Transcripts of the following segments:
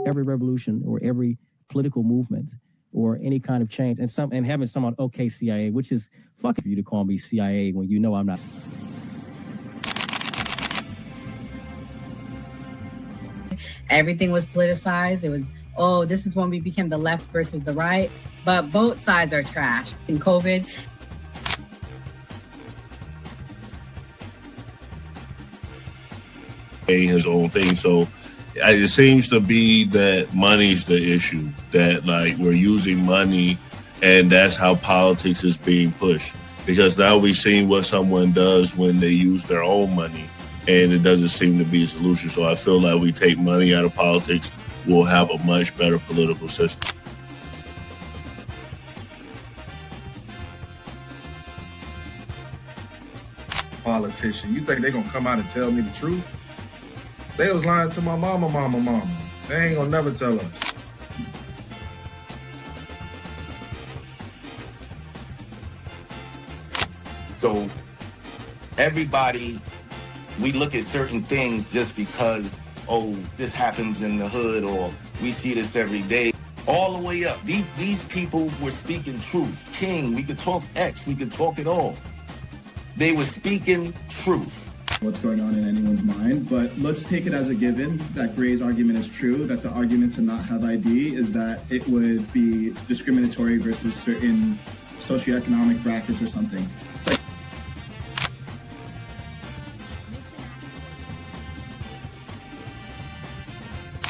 every revolution or every political movement or any kind of change, and having someone, okay, CIA, which is fucking for you to call me CIA when you know I'm not. Everything was politicized. It was, oh, this is when we became the left versus the right. But both sides are trash. In COVID, his own thing. So it seems to be that money's the issue, that like we're using money and that's how politics is being pushed. Because now we've seen what someone does when they use their own money and it doesn't seem to be a solution. So I feel like we take money out of politics, we'll have a much better political system. Politician, you think they're gonna come out and tell me the truth? They was lying to my mama. They ain't gonna never tell us. So everybody, we look at certain things just because, oh, this happens in the hood or we see this every day. All the way up. These people were speaking truth. King, we could talk X, we could talk it all. They were speaking truth. What's going on in anyone's mind, but let's take it as a given that Gray's argument is true, that the argument to not have ID is that it would be discriminatory versus certain socioeconomic brackets or something. It's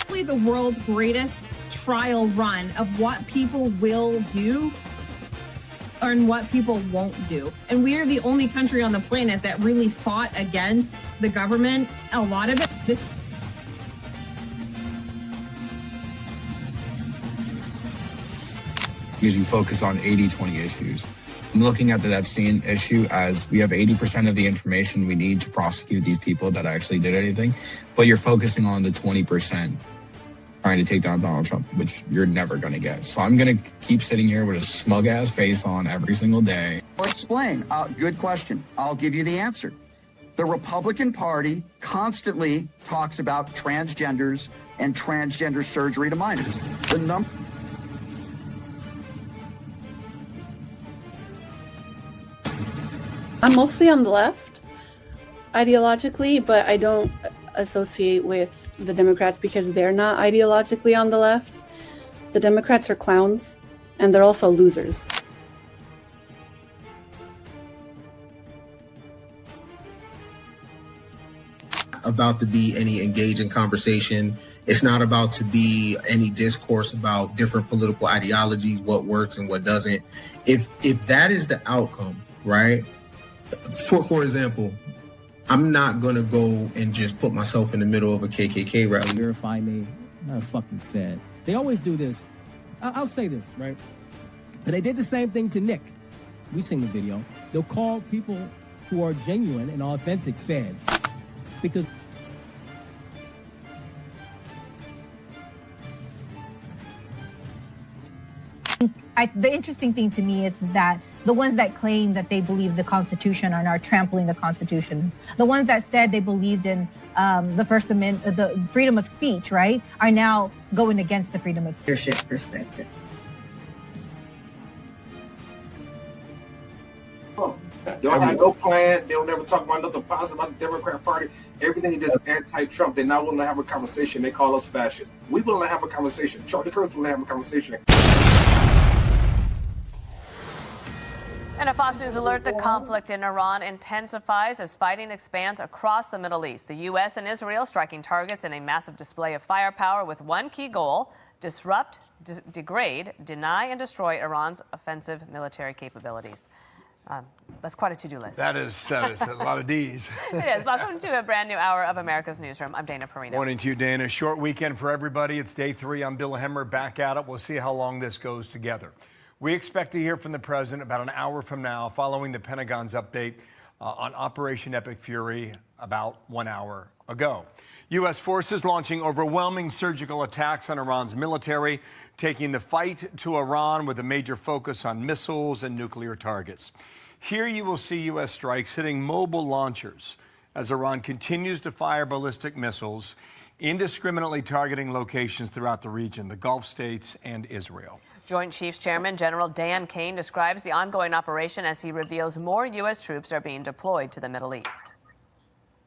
like the world's greatest trial run of what people will do and what people won't do. And we are the only country on the planet that really fought against the government. A lot of it, because you focus on 80-20 issues. I'm looking at the Epstein issue as we have 80% of the information we need to prosecute these people that actually did anything, but you're focusing on the 20% trying to take down Donald Trump, which you're never going to get. So I'm going to keep sitting here with a smug-ass face on every single day. I'll explain. Good question. I'll give you the answer. The Republican Party constantly talks about transgenders and transgender surgery to minors. I'm mostly on the left, ideologically, but I don't associate with the Democrats because they're not ideologically on the left. The Democrats are clowns, and they're also losers. About to be any engaging conversation. It's not about to be any discourse about different political ideologies, what works and what doesn't. If that is the outcome, right? For example, I'm not going to go and just put myself in the middle of a KKK rally. Verify me, I'm not a fucking Fed. They always do this. I'll say this, right? But they did the same thing to Nick. We've seen the video. They'll call people who are genuine and authentic Feds because the interesting thing to me is that the ones that claim that they believe the Constitution are now trampling the Constitution. The ones that said they believed in the First Amendment, the freedom of speech, right, are now going against the freedom of leadership perspective. They don't have no plan. They don't never talk about nothing positive about the Democrat Party. Everything is just anti-Trump. They're not willing to have a conversation. They call us fascists. We willing to have a conversation. Charlie Kirk's willing to have a conversation. And a Fox News alert, the conflict in Iran intensifies as fighting expands across the Middle East. The U.S. and Israel striking targets in a massive display of firepower with one key goal: disrupt, degrade, deny, and destroy Iran's offensive military capabilities. That's quite a to-do list. That is a lot of D's. It is. Welcome to a brand new hour of America's Newsroom. I'm Dana Perino. Morning to you, Dana. Short weekend for everybody. It's day 3. I'm Bill Hemmer, back at it. We'll see how long this goes together. We expect to hear from the president about an hour from now, following the Pentagon's update on Operation Epic Fury about 1 hour ago. U.S. forces launching overwhelming surgical attacks on Iran's military, taking the fight to Iran with a major focus on missiles and nuclear targets. Here you will see U.S. strikes hitting mobile launchers as Iran continues to fire ballistic missiles indiscriminately targeting locations throughout the region, the Gulf states and Israel. Joint Chiefs Chairman General Dan Kane describes the ongoing operation as he reveals more U.S. troops are being deployed to the Middle East.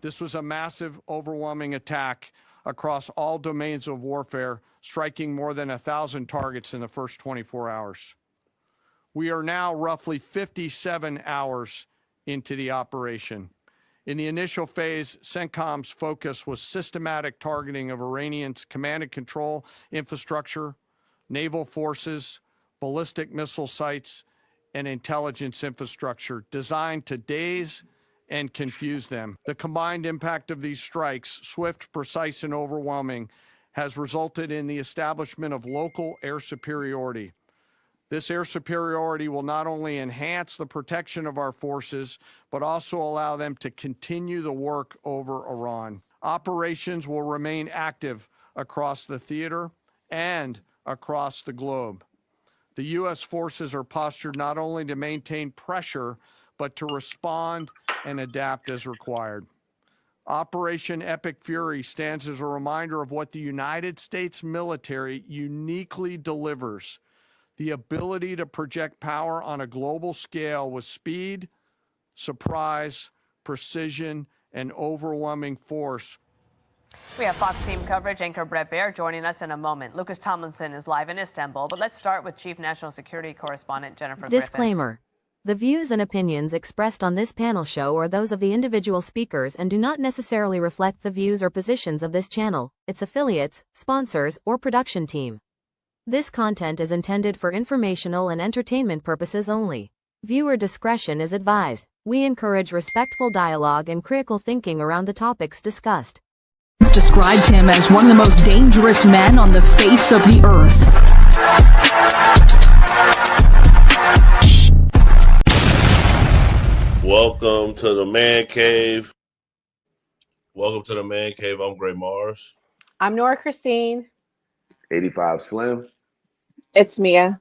This was a massive, overwhelming attack across all domains of warfare, striking more than 1,000 targets in the first 24 hours. We are now roughly 57 hours into the operation. In the initial phase, CENTCOM's focus was systematic targeting of Iranians' command and control infrastructure, naval forces, ballistic missile sites, and intelligence infrastructure designed to daze and confuse them. The combined impact of these strikes, swift, precise, and overwhelming, has resulted in the establishment of local air superiority. This air superiority will not only enhance the protection of our forces, but also allow them to continue the work over Iran. Operations will remain active across the theater and across the globe. The U.S. forces are postured not only to maintain pressure, but to respond and adapt as required. Operation Epic Fury stands as a reminder of what the United States military uniquely delivers: the ability to project power on a global scale with speed, surprise, precision, and overwhelming force. We have Fox team coverage anchor Brett Baer joining us in a moment. Lucas Tomlinson is live in Istanbul, but let's start with Chief National Security Correspondent Jennifer Griffin. Disclaimer. The views and opinions expressed on this panel show are those of the individual speakers and do not necessarily reflect the views or positions of this channel, its affiliates, sponsors, or production team. This content is intended for informational and entertainment purposes only. Viewer discretion is advised. We encourage respectful dialogue and critical thinking around the topics discussed. Described him as one of the most dangerous men on the face of the earth. Welcome to the Man Cave. Welcome to the Man Cave. I'm Gray Mars. I'm Nora Christine. 85 Slim. It's Mia.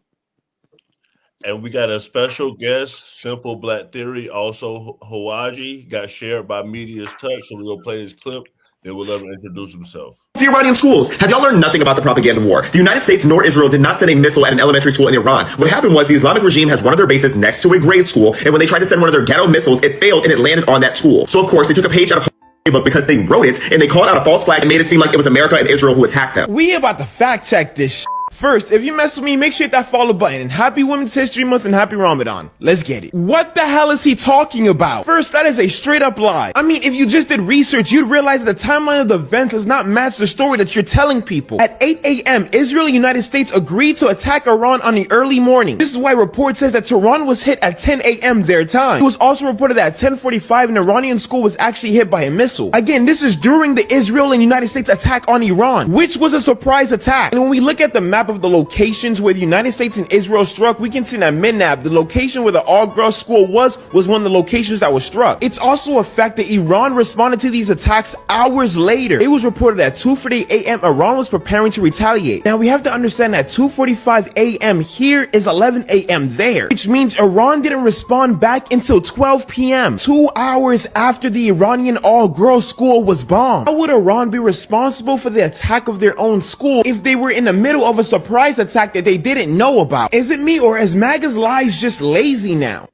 And we got a special guest, Simple Black Theory, also Hawaji, got shared by Media's Touch. So we're going to play this clip. Then we'll let him introduce himself. The Iranian schools. Have y'all learned nothing about the propaganda war? The United States nor Israel did not send a missile at an elementary school in Iran. What happened was the Islamic regime has one of their bases next to a grade school, and when they tried to send one of their ghetto missiles, it failed and it landed on that school. So of course they took a page out of book because they wrote it and they called out a false flag and made it seem like it was America and Israel who attacked them. We about to fact check this shit. First, if you mess with me, make sure you hit that follow button. And happy Women's History Month and happy Ramadan. Let's get it. What the hell is he talking about? First, that is a straight up lie. I mean, if you just did research, you'd realize that the timeline of the event does not match the story that you're telling people. At 8 a.m., Israel and the United States agreed to attack Iran on the early morning. This is why report says that Tehran was hit at 10 a.m. their time. It was also reported that at 10:45 an Iranian school was actually hit by a missile. Again, this is during the Israel and United States attack on Iran, which was a surprise attack. And when we look at the map of the location where the United States and Israel struck, we can see that Minab, the location where the all-girls school was one of the locations that was struck. It's also a fact that Iran responded to these attacks hours later. It was reported that 2:40 a.m. Iran was preparing to retaliate. Now we have to understand that 2:45 a.m. here is 11 a.m. there, which means Iran didn't respond back until 12 p.m., 2 hours after the Iranian all-girls school was bombed. How would Iran be responsible for the attack of their own school if they were in the middle of a surprise attack that they didn't know about? Is it me or is MAGA's lies just lazy now?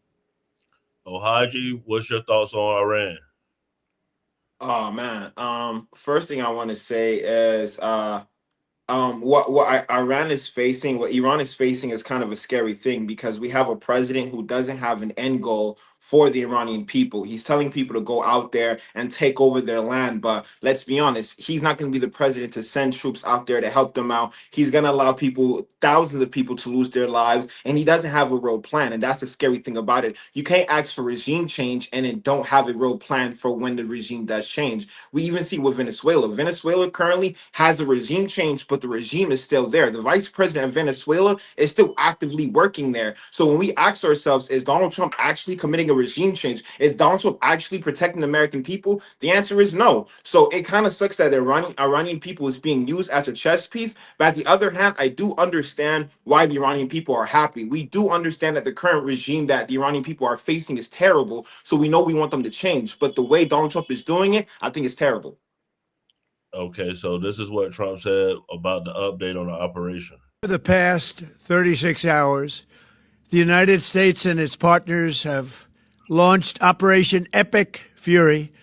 Oh, Haji, what's your thoughts on Iran? Oh man. First thing I want to say is what Iran is facing, what Iran is facing is kind of a scary thing because we have a president who doesn't have an end goal for the Iranian people. He's telling people to go out there and take over their land. But let's be honest, he's not going to be the president to send troops out there to help them out. He's going to allow people, thousands of people, to lose their lives. And he doesn't have a real plan. And that's the scary thing about it. You can't ask for regime change and then don't have a real plan for when the regime does change. We even see with Venezuela. Venezuela currently has a regime change, but the regime is still there. The vice president of Venezuela is still actively working there. So when we ask ourselves, is Donald Trump actually committing a regime change? Is Donald Trump actually protecting the American people? The answer is no. So it kind of sucks that the Iranian people is being used as a chess piece. But at the other hand, I do understand why the Iranian people are happy. We do understand that the current regime that the Iranian people are facing is terrible. So we know we want them to change. But the way Donald Trump is doing it, I think it's terrible. Okay, so this is what Trump said about the update on the operation. For the past 36 hours, the United States and its partners have launched Operation Epic Fury,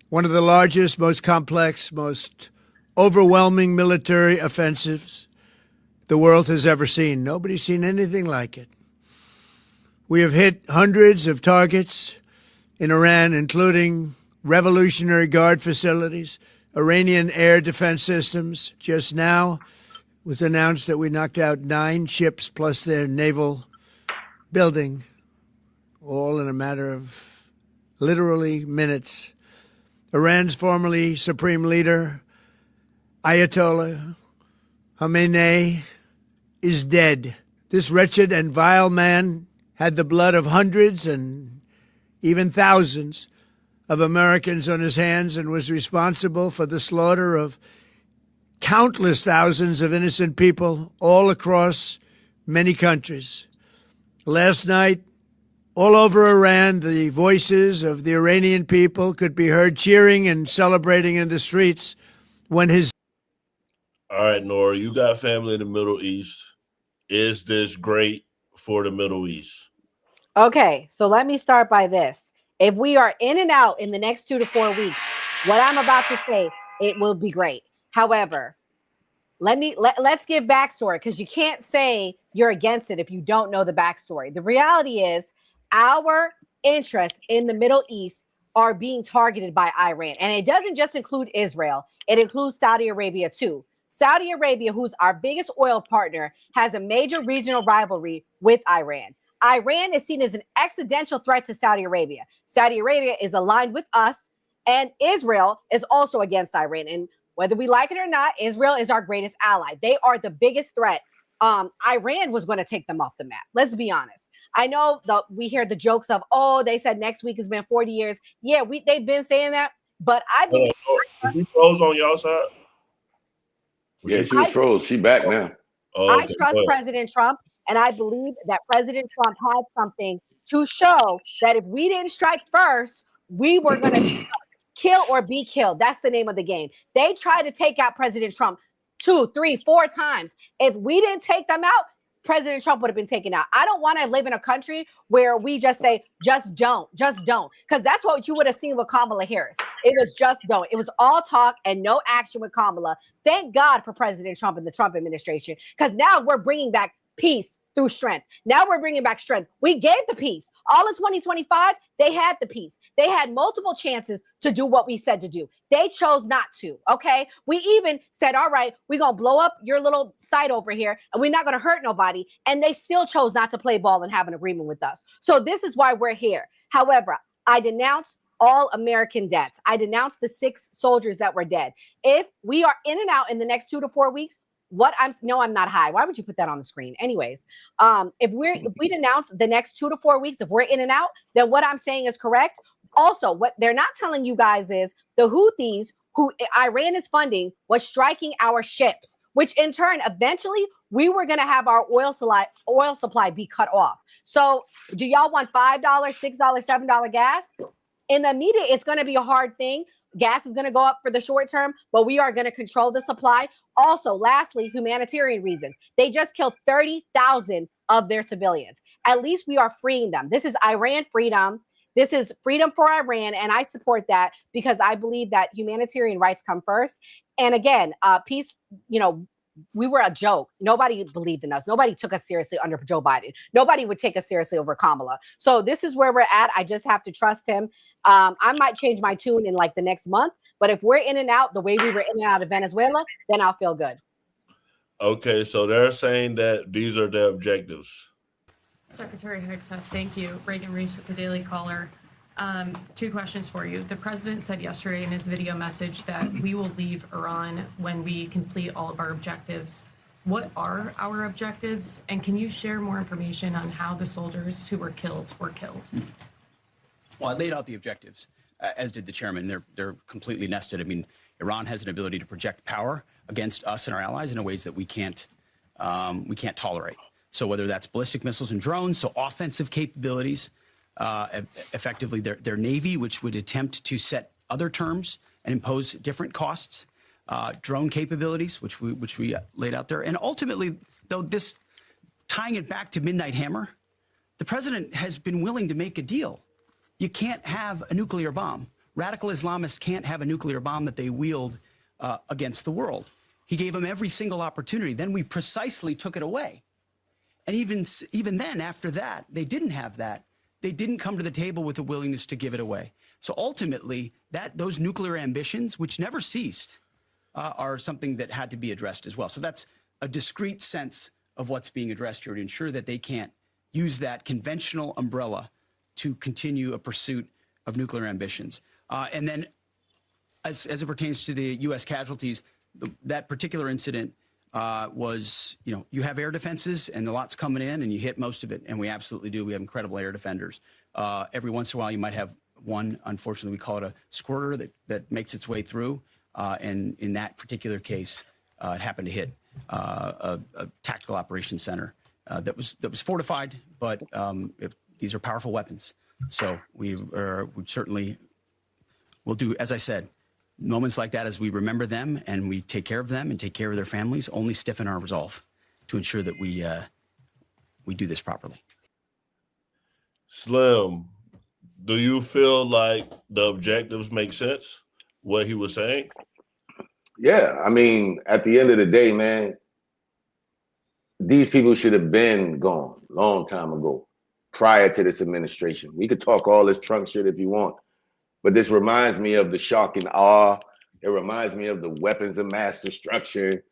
one of the largest, most complex, most overwhelming military offensives the world has ever seen. Nobody's seen anything like it. We have hit hundreds of targets in Iran, including Revolutionary Guard facilities, Iranian air defense systems. Just now it was announced that we knocked out 9 ships plus their naval building, all in a matter of literally minutes. Iran's formerly Supreme Leader, Ayatollah Khamenei, is dead. This wretched and vile man had the blood of hundreds and even thousands of Americans on his hands and was responsible for the slaughter of countless thousands of innocent people all across many countries. Last night, all over Iran, the voices of the Iranian people could be heard cheering and celebrating in the streets when his... All right, Nora, you got family in the Middle East. Is this great for the Middle East? Okay, so let me start by this. If we are in and out in the next 2 to 4 weeks, what I'm about to say, it will be great. However, let's give backstory, because you can't say you're against it if you don't know the backstory. The reality is our interests in the Middle East are being targeted by Iran. And it doesn't just include Israel. It includes Saudi Arabia too. Saudi Arabia, who's our biggest oil partner, has a major regional rivalry with Iran. Iran is seen as an existential threat to Saudi Arabia. Saudi Arabia is aligned with us, and Israel is also against Iran. And whether we like it or not, Israel is our greatest ally. They are the biggest threat. Iran was going to take them off the map. Let's be honest. I know we hear the jokes of, oh, they said next week has been 40 years. Yeah, they've been saying that, but I believe... She froze on y'all side? Yeah, she was froze. She back now. I trust President Trump, and I believe that President Trump had something to show that if we didn't strike first, we were going to kill or be killed. That's the name of the game. They tried to take out President Trump 2, 3, 4 times. If we didn't take them out, President Trump would have been taken out. I don't want to live in a country where we just say, just don't. Because that's what you would have seen with Kamala Harris. It was just don't. It was all talk and no action with Kamala. Thank God for President Trump and the Trump administration, because now we're bringing back peace through strength. Now we're bringing back strength. We gave the peace. All in 2025, they had the peace. They had multiple chances to do what we said to do. They chose not to, okay? We even said, all right, we're going to blow up your little site over here, and we're not going to hurt nobody. And they still chose not to play ball and have an agreement with us. So this is why we're here. However, I denounce all American deaths. I denounce the 6 soldiers that were dead. If we are in and out in the next 2 to 4 weeks, I'm not high. Why would you put that on the screen? Anyways, if we denounce the next 2 to 4 weeks, if we're in and out, then what I'm saying is correct. Also, what they're not telling you guys is the Houthis, who Iran is funding, was striking our ships, which in turn, eventually, we were going to have our oil supply be cut off. So do y'all want $5, $6, $7 gas? In the immediate, it's going to be a hard thing. Gas is going to go up for the short term, but we are going to control the supply. Also, lastly, humanitarian reasons. They just killed 30,000 of their civilians. At least we are freeing them. This is Iran freedom. This is freedom for Iran, and I support that because I believe that humanitarian rights come first. And again, peace, we were a joke. Nobody believed in us. Nobody took us seriously under Joe Biden. Nobody would take us seriously over Kamala. So this is where we're at. I just have to trust him. I might change my tune in like the next month, but if we're in and out the way we were in and out of Venezuela, then I'll feel good. Okay, so they're saying that these are their objectives. Secretary Hegseth, thank you. Reagan Reese with the Daily Caller. 2 questions for you. The president said yesterday in his video message that we will leave Iran when we complete all of our objectives. What are our objectives? And can you share more information on how the soldiers who were killed were killed? Well, I laid out the objectives, as did the chairman. They're completely nested. I mean, Iran has an ability to project power against us and our allies in ways that we can't tolerate. So whether that's ballistic missiles and drones, so offensive capabilities, effectively their Navy, which would attempt to set other terms and impose different costs, drone capabilities, which we laid out there. And ultimately, though, this tying it back to Midnight Hammer, the president has been willing to make a deal. You can't have a nuclear bomb. Radical Islamists can't have a nuclear bomb that they wield against the world. He gave them every single opportunity. Then we precisely took it away. And even then, after that, they didn't have that. They didn't come to the table with a willingness to give it away. So ultimately, those nuclear ambitions, which never ceased, are something that had to be addressed as well. So that's a discrete sense of what's being addressed here to ensure that they can't use that conventional umbrella to continue a pursuit of nuclear ambitions. And then as it pertains to the U.S. casualties, that particular incident was, you have air defenses and the lot's coming in and you hit most of it. And we absolutely do. We have incredible air defenders. Every once in a while, you might have one, unfortunately, we call it a squirter that makes its way through. And in that particular case, it happened to hit a tactical operations center that was fortified, but these are powerful weapons. So we certainly will do, as I said, moments like that, as we remember them and we take care of them and take care of their families, only stiffen our resolve to ensure that we do this properly. Slim, do you feel like the objectives make sense, what he was saying? Yeah, I mean, at the end of the day, man, these people should have been gone a long time ago, prior to this administration. We could talk all this Trump shit if you want, but this reminds me of the shock and awe. It reminds me of the weapons of mass destruction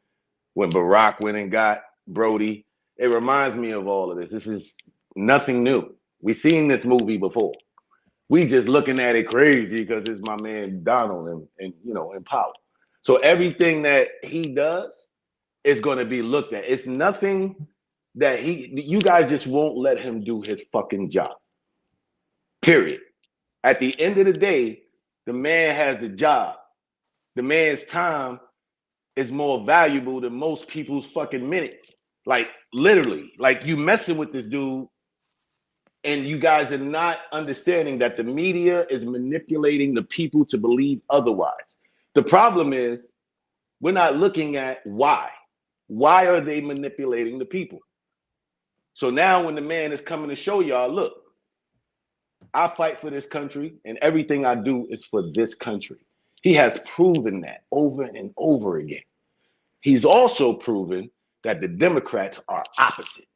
when Barack went and got Brody. It reminds me of all of this. This is nothing new. We've seen this movie before. We just looking at it crazy because it's my man Donald and in power. So everything that he does is going to be looked at. It's nothing that you guys just won't let him do his fucking job. Period. At the end of the day, the man has a job. The man's time is more valuable than most people's fucking minute. Like literally, like you messing with this dude and you guys are not understanding that the media is manipulating the people to believe otherwise. The problem is we're not looking at why. Why are they manipulating the people? So now when the man is coming to show y'all, look, I fight for this country and everything I do is for this country. He has proven that over and over again. He's also proven that the Democrats are opposite.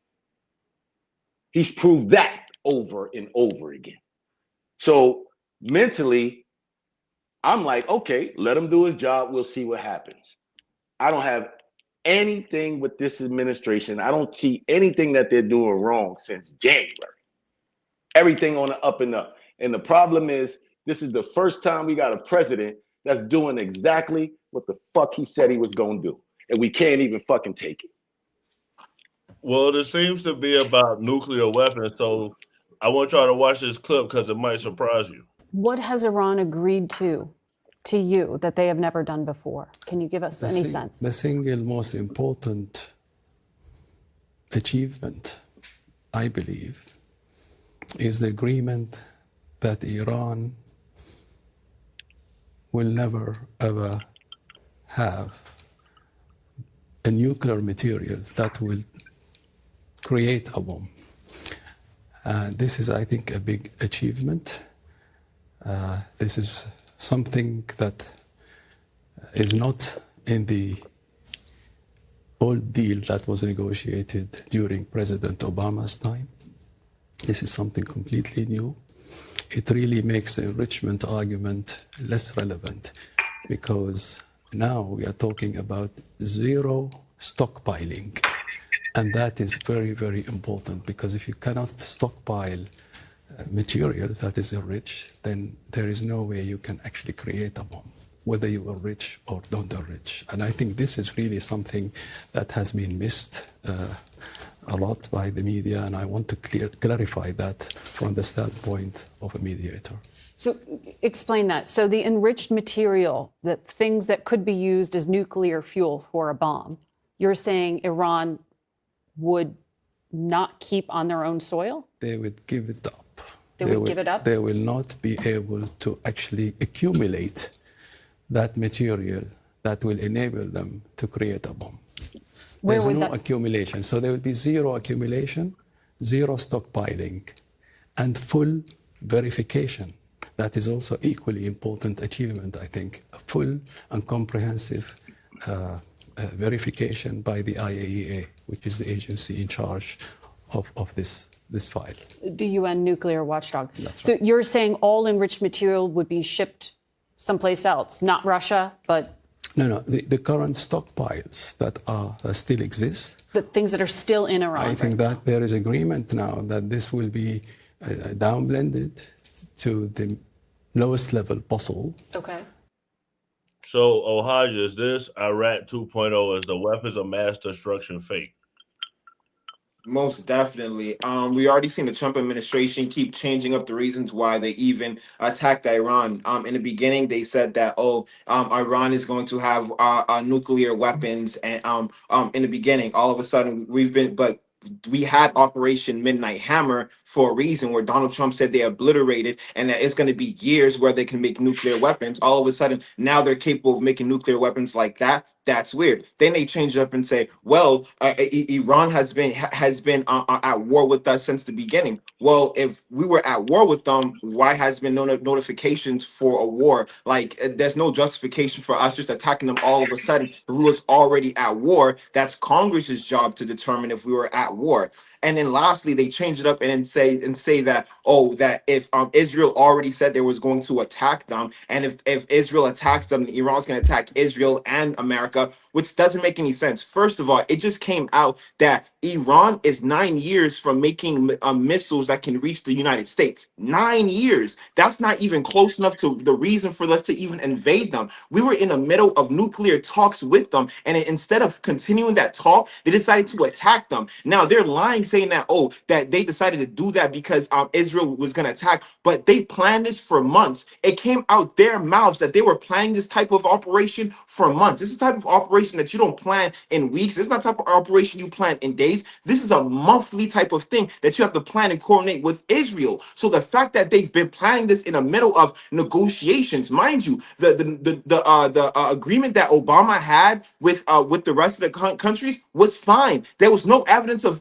He's proved that over and over again. So mentally, I'm like, okay, let him do his job. We'll see what happens. I don't have anything with this administration. I don't see anything that they're doing wrong since January. Everything on the up and up. And the problem is, this is the first time we got a president that's doing exactly what the fuck he said he was going to do. And we can't even fucking take it. Well, it seems to be about nuclear weapons. So I want y'all to watch this clip because it might surprise you. What has Iran agreed to you that they have never done before? Can you give us any sense? The single most important achievement, I believe, is the agreement that Iran will never, ever have a nuclear material that will create a bomb. This is, I think, a big achievement. This is something that is not in the old deal that was negotiated during President Obama's time. This is something completely new. It really makes the enrichment argument less relevant because now we are talking about zero stockpiling. And that is very, very important because if you cannot stockpile material that is enriched, then there is no way you can actually create a bomb, whether you are rich or don't enrich. And I think this is really something that has been missed a lot by the media, and I want to clarify that from the standpoint of a mediator. So explain that. So the enriched material, the things that could be used as nuclear fuel for a bomb, you're saying Iran would not keep on their own soil? They would give it up. They would give it up? They will not be able to actually accumulate that material that will enable them to create a bomb. Where There's would no that- accumulation. So there will be zero accumulation, zero stockpiling, and full verification. That is also equally important achievement, I think, a full and comprehensive verification by the IAEA, which is the agency in charge of this file. The UN nuclear watchdog. That's So right. you're saying all enriched material would be shipped someplace else, not Russia, but No, the current stockpiles that still exist. the things that are still in Iran. I think that there is agreement now that this will be down-blended to the lowest level possible. Okay. So, Ohaj, is this Iraq 2.0 as the weapons of mass destruction fake? Most definitely. We already seen the Trump administration keep changing up the reasons why they even attacked Iran. In the beginning, they said that Iran is going to have nuclear weapons, and in the beginning, all of a sudden we had Operation Midnight Hammer for a reason, where Donald Trump said they obliterated and that it's going to be years where they can make nuclear weapons. All of a sudden, now they're capable of making nuclear weapons like that. That's weird. Then they change it up and say, well, Iran has been at war with us since the beginning. Well, if we were at war with them, why has been no notifications for a war? Like, there's no justification for us just attacking them all of a sudden. If we was already at war, that's Congress's job to determine if we were at war. And then lastly, they change it up and say that, that if Israel already said they was going to attack them, and if Israel attacks them, Iran's going to attack Israel and America, which doesn't make any sense. First of all, it just came out that Iran is 9 years from making missiles that can reach the United States. 9 years. That's not even close enough to the reason for us to even invade them. We were in the middle of nuclear talks with them, and instead of continuing that talk, they decided to attack them. Now they're lying, saying that that they decided to do that because Israel was going to attack, but they planned this for months. It came out their mouths that they were planning this type of operation for months. This is the type of operation that you don't plan in weeks. This is not the type of operation you plan in days. This is a monthly type of thing that you have to plan and coordinate with Israel. So the fact that they've been planning this in the middle of negotiations, mind you, the agreement that Obama had with the rest of the countries was fine. There was no evidence of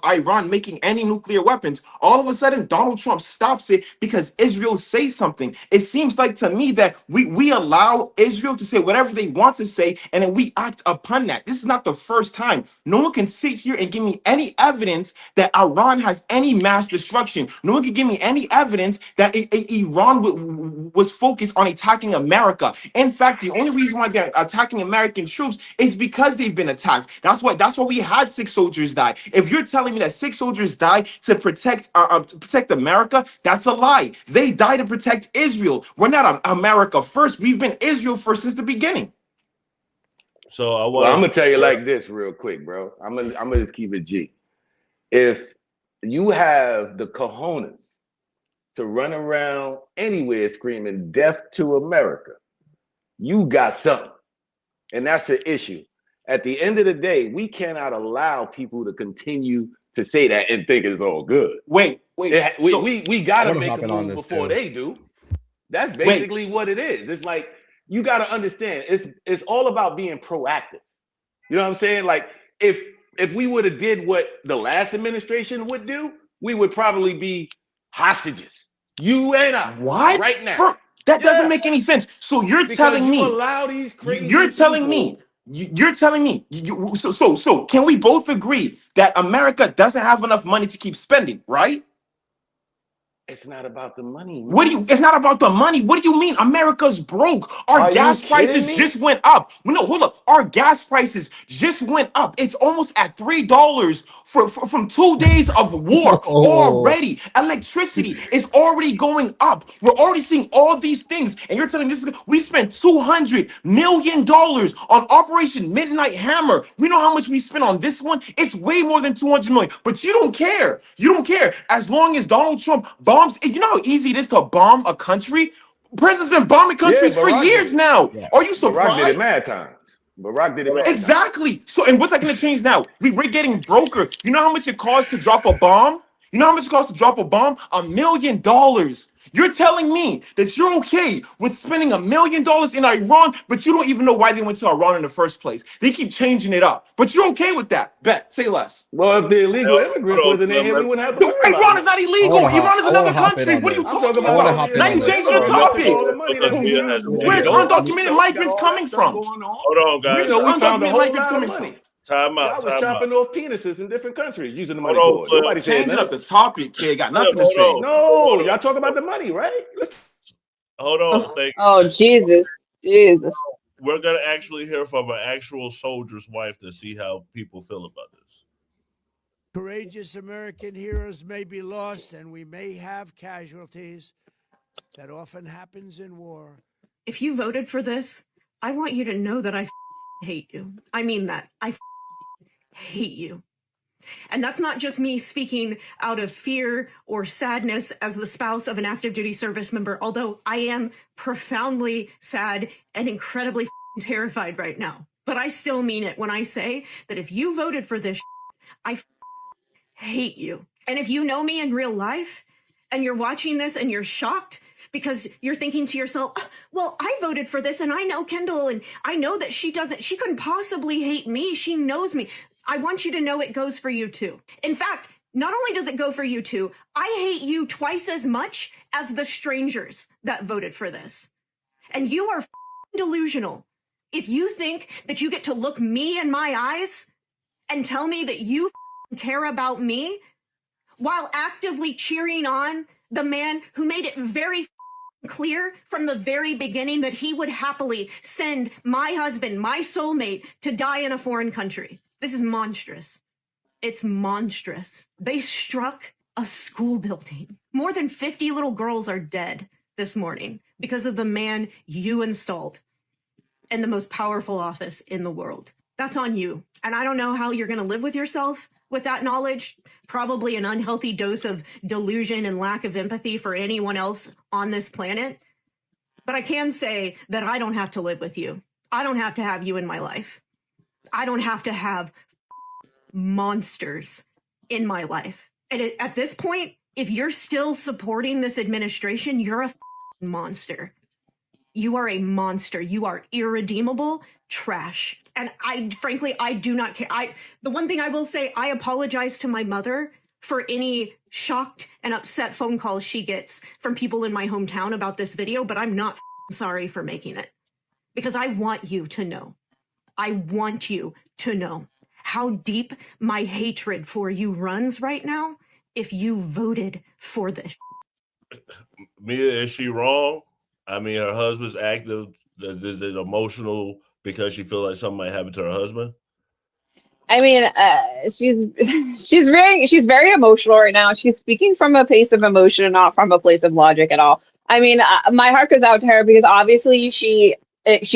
Iran making any nuclear weapons. All of a sudden, Donald Trump stops it because Israel says something. It seems like to me that we allow Israel to say whatever they want to say, and then we act upon that. This is not the first time. No one can sit here and give me any evidence that Iran has any mass destruction. No one can give me any evidence that Iran was focused on attacking America. In fact, the only reason why they're attacking American troops is because they've been attacked. That's why we had 6 soldiers die. If you're telling me that 6 soldiers died to protect America, that's a lie. They died to protect Israel. We're not America first. We've been Israel first since the beginning. So I'm gonna tell you like this real quick, bro. I'm gonna just keep it G. If you have the cojones to run around anywhere screaming death to America, you got something. And that's the issue. At the end of the day, we cannot allow people to continue to say that and think it's all good. Wait. We gotta make a move before they do. That's basically what it is. It's like, you gotta understand, it's all about being proactive. You know what I'm saying? Like, if we would have did what the last administration would do, we would probably be hostages. You and I. What? Right now. That doesn't make any sense. So you're telling me, allow these crazy you're telling me, so can we both agree that America doesn't have enough money to keep spending, right? It's not about the money, man. It's not about the money. What do you mean? America's broke. Our gas prices just went up. No, hold up. Our gas prices just went up. It's almost at $3 from 2 days of war already. Electricity is already going up. We're already seeing all these things. And you're telling me we spent $200 million on Operation Midnight Hammer. We know how much we spent on this one. It's way more than $200 million. But you don't care. You don't care. As long as Donald Trump bombs, you know how easy it is to bomb a country? President's been bombing countries for years now. Are you surprised? Barack did it mad times. Barack did it mad exactly. So, and what's that going to change now? We're getting broker. You know how much it costs to drop a bomb? You know how much it costs to drop a bomb? $1 million. You're telling me that you're okay with spending $1 million in Iran, but you don't even know why they went to Iran in the first place. They keep changing it up, but you're okay with that. Bet. Say less. Well, if the illegal immigrants wasn't in here, we wouldn't have to worry about Iran it. is not illegal. Iran is another country. What are you talking about? Now you're changing the topic. Where's undocumented migrants coming from? Hold on, guys. We know we found a Undocumented whole migrants lot of coming money. from? Time out. Y'all was chopping off penises in different countries using the money Hold on, for it. Nobody said Changing up nothing. the topic, kid. Got nothing to Hold say. on. No, y'all talk about the money, right? Hold on. Oh, Jesus. Jesus. We're gonna actually hear from an actual soldier's wife to see how people feel about this. Courageous American heroes may be lost, and we may have casualties. That often happens in war. If you voted for this, I want you to know that I hate you. I mean that. I hate you. And that's not just me speaking out of fear or sadness as the spouse of an active duty service member, although I am profoundly sad and incredibly terrified right now. But I still mean it when I say that if you voted for this, I hate you. And if you know me in real life and you're watching this and you're shocked because you're thinking to yourself, well, I voted for this and I know Kendall and I know that she couldn't possibly hate me. She knows me. I want you to know it goes for you too. In fact, not only does it go for you too, I hate you twice as much as the strangers that voted for this. And you are delusional if you think that you get to look me in my eyes and tell me that you care about me while actively cheering on the man who made it very clear from the very beginning that he would happily send my husband, my soulmate, to die in a foreign country. This is monstrous. It's monstrous. They struck a school building. More than 50 little girls are dead this morning because of the man you installed in the most powerful office in the world. That's on you. And I don't know how you're going to live with yourself with that knowledge. Probably an unhealthy dose of delusion and lack of empathy for anyone else on this planet. But I can say that I don't have to live with you. I don't have to have you in my life. I don't have to have monsters in my life. And at this point, if you're still supporting this administration, you're a monster. You are a monster. You are irredeemable trash. And frankly, I do not care. The one thing I will say, I apologize to my mother for any shocked and upset phone calls she gets from people in my hometown about this video, but I'm not sorry for making it because I want you to know. I want you to know how deep my hatred for you runs right now if you voted for this. Mia, is she wrong? I mean, her husband's active. Is it emotional because she feels like something might happen to her husband? I mean, she's very emotional right now. She's speaking from a place of emotion and not from a place of logic at all. I mean, my heart goes out to her because obviously she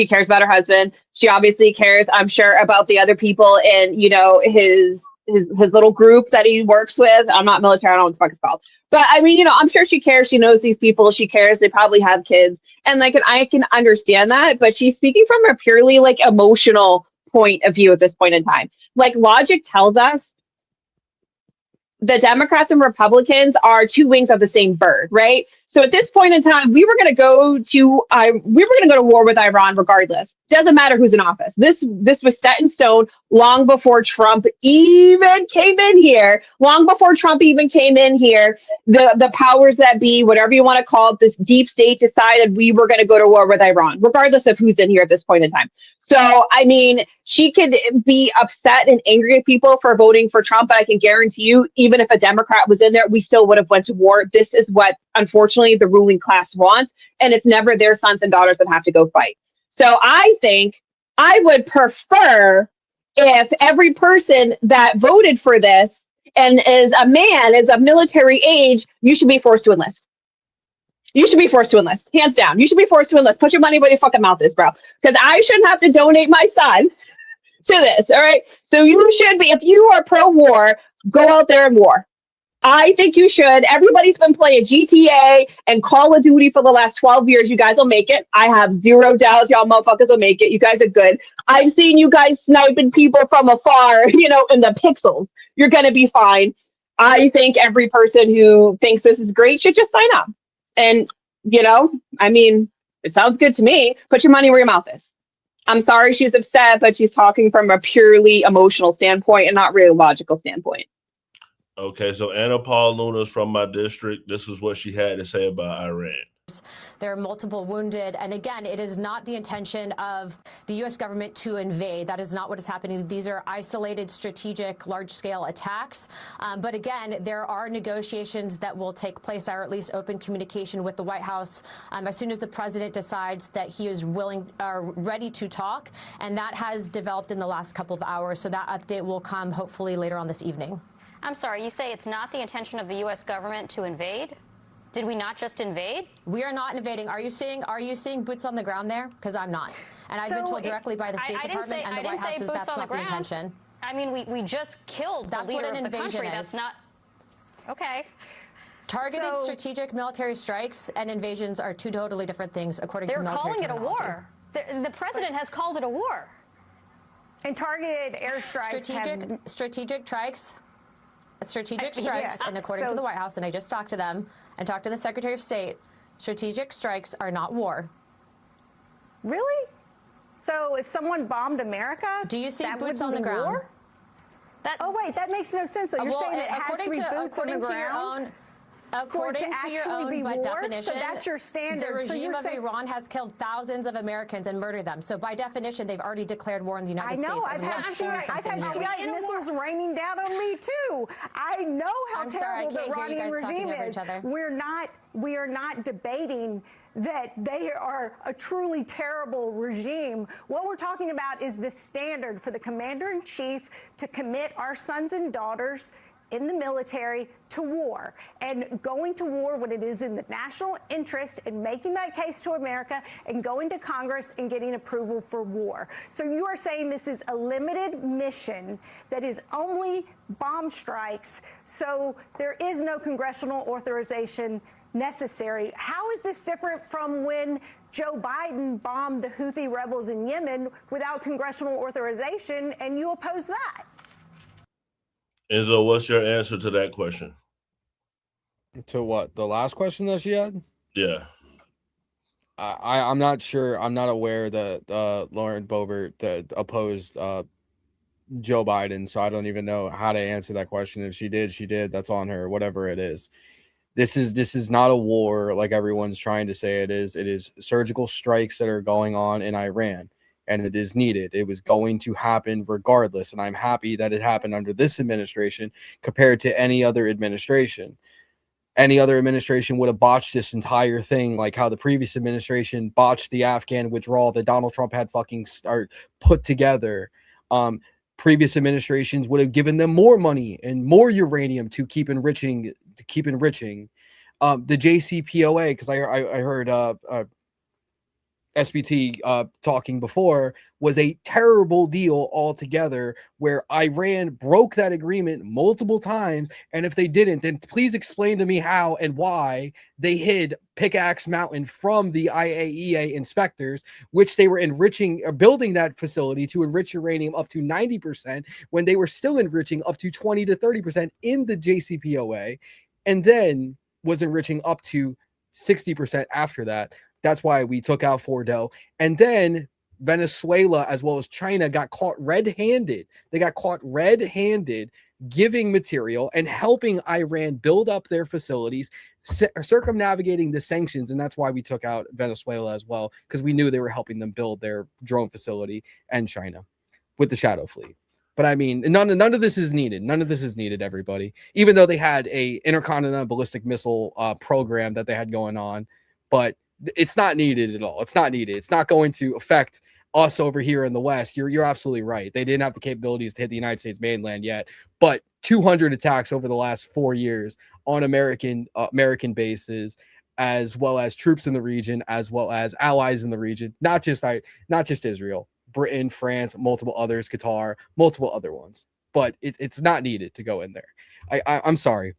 cares about her husband. She obviously cares, I'm sure, about the other people in, his little group that he works with. I'm not military. I don't know what the fuck it's called. But I mean, I'm sure she cares. She knows these people. She cares. They probably have kids. And and I can understand that. But she's speaking from a purely emotional point of view at this point in time. Logic tells us the Democrats and Republicans are two wings of the same bird, right? So at this point in time, we were going to go to war with Iran regardless. Doesn't matter who's in office. This was set in stone long before Trump even came in here. The powers that be, whatever you want to call it, this deep state decided we were going to go to war with Iran, regardless of who's in here at this point in time. So, I mean, she could be upset and angry at people for voting for Trump, but I can guarantee you, even if a Democrat was in there, we still would have went to war. This is what, unfortunately, the ruling class wants, and it's never their sons and daughters that have to go fight. So I think I would prefer if every person that voted for this and is a man, is of military age, you should be forced to enlist. You should be forced to enlist, hands down. You should be forced to enlist. Put your money where your fucking mouth is, bro. Because I shouldn't have to donate my son to this, all right? So you should be, if you are pro-war, go out there and war. I think you should. Everybody's been playing GTA and Call of Duty for the last 12 years. You guys will make it. I have zero doubt y'all motherfuckers will make it. You guys are good. I've seen you guys sniping people from afar, in the pixels. You're going to be fine. I think every person who thinks this is great should just sign up And, I mean, it sounds good to me. Put your money where your mouth is. I'm sorry she's upset, but she's talking from a purely emotional standpoint and not really a logical standpoint. Okay, so Anna Paul Luna's from my district. This is what she had to say about Iran. There are multiple wounded. And again, it is not the intention of the U.S. government to invade. That is not what is happening. These are isolated, strategic, large-scale attacks. But again, there are negotiations that will take place, or at least open communication with the White House as soon as the president decides that he is ready to talk. And that has developed in the last couple of hours. So that update will come hopefully later on this evening. I'm sorry, you say it's not the intention of the U.S. government to invade? Did we not just invade? We are not invading. Are you seeing boots on the ground there? Because I'm not. And I've been told directly by the State Department and the White House that that's not the intention. I mean, we just killed the leader of the country. That's not... Okay. Targeted strategic military strikes and invasions are two totally different things, according to military terminology. They're calling it a war. The president has called it a war. And targeted airstrikes strategic strikes, and according to the White House, and I just talked to them and talked to the Secretary of State, strategic strikes are not war. Really? So if someone bombed America, do you see boots on the ground? War? Oh wait, that makes no sense. So you're saying it has to be boots on the ground? According to your own by definition, so that's your standard. The regime of Iran has killed thousands of Americans and murdered them. So by definition, they've already declared war on the United States. I know. I've had Shiite missiles raining down on me too. I know how terrible the Iranian regime is. We are not debating that they are a truly terrible regime. What we're talking about is the standard for the commander-in-chief to commit our sons and daughters in the military to war, and going to war when it is in the national interest, and making that case to America and going to Congress and getting approval for war. So you are saying this is a limited mission that is only bomb strikes, so there is no congressional authorization necessary. How is this different from when Joe Biden bombed the Houthi rebels in Yemen without congressional authorization, and you oppose that? Enzo, what's your answer to that question? To what? The last question that she had? Yeah. I'm not sure. I'm not aware that Lauren Boebert opposed Joe Biden, so I don't even know how to answer that question. If she did, she did. That's on her, whatever it is. This is not a war like everyone's trying to say it is. It is surgical strikes that are going on in Iran. And it is needed. It was going to happen regardless. And I'm happy that it happened under this administration compared to any other administration. Any other administration would have botched this entire thing, like how the previous administration botched the Afghan withdrawal that Donald Trump had put together. Previous administrations would have given them more money and more uranium to keep enriching. The JCPOA, because I heard SBT talking before, was a terrible deal altogether, where Iran broke that agreement multiple times. And if they didn't, then please explain to me how and why they hid Pickaxe Mountain from the IAEA inspectors, which they were enriching or building that facility to enrich uranium up to 90% when they were still enriching up to 20 to 30% in the JCPOA, and then was enriching up to 60% after that. That's why we took out Fordo. And then Venezuela, as well as China, got caught red-handed. They got caught red-handed giving material and helping Iran build up their facilities, circumnavigating the sanctions. And that's why we took out Venezuela as well, because we knew they were helping them build their drone facility, and China with the Shadow Fleet. But I mean, none of this is needed. None of this is needed, everybody. Even though they had a intercontinental ballistic missile program that they had going on, but it's not needed at all. It's not needed. It's not going to affect us over here in the West. You're absolutely right. They didn't have the capabilities to hit the United States mainland yet, but 200 attacks over the last 4 years on American bases, as well as troops in the region, as well as allies in the region, not just Israel, Britain, France, multiple others, Qatar, multiple other ones. But it's not needed to go in there. I'm sorry.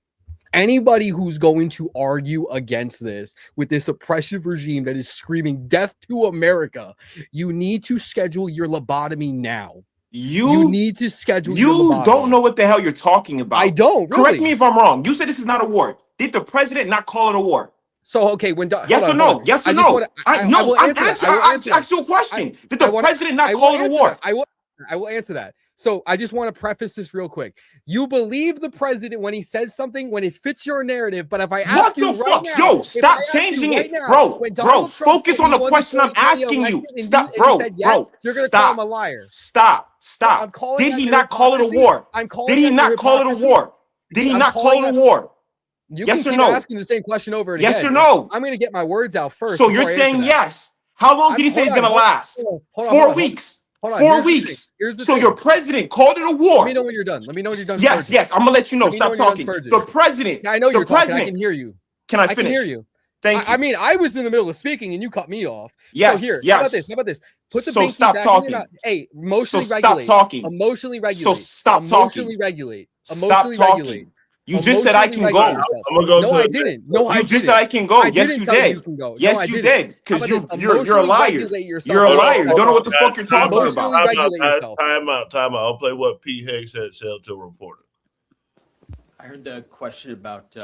Anybody who's going to argue against this with this oppressive regime that is screaming death to America, you need to schedule your lobotomy now. You need to schedule your lobotomy. You don't know what the hell you're talking about. I don't. Really. Correct me if I'm wrong. You said this is not a war. Did the president not call it a war? So okay, when yes or no? Yes or no? I'm asking you a question. Did the president not call it a war? I will answer that. So I just want to preface this real quick. You believe the president when he says something, when it fits your narrative. But if I ask you right now, yo, stop changing it, bro. Focus on the question I'm asking you. Stop, bro. You're gonna call him a liar. Stop. Did he not call it a war? Did he not call it a war? Did he not call it a war? Yes or no? Asking the same question over and again. Yes or no? I'm gonna get my words out first. So you're saying yes. How long did he say it's gonna last? 4 weeks. 4 weeks. So your president called it a war. Let me know when you're done. Yes. I'm gonna let you know. Stop talking. The president. I know you're talking. I can hear you. Can I finish? I can hear you. Thank you. I mean, I was in the middle of speaking and you cut me off. Yes. So here, yes. How about this? Put the so stop back talking. Hey, emotionally so regulate. Stop talking. Emotionally regulate. So stop talking. Emotionally regulate. Stop talking. You just said I can go. No, I didn't. You just said I can go. Yes, you did. Yes, you did. Because you're a liar. You're a liar. You don't know what the fuck you're talking about. Time out. I'll play what Pete Higgs said to a reporter. I heard the question about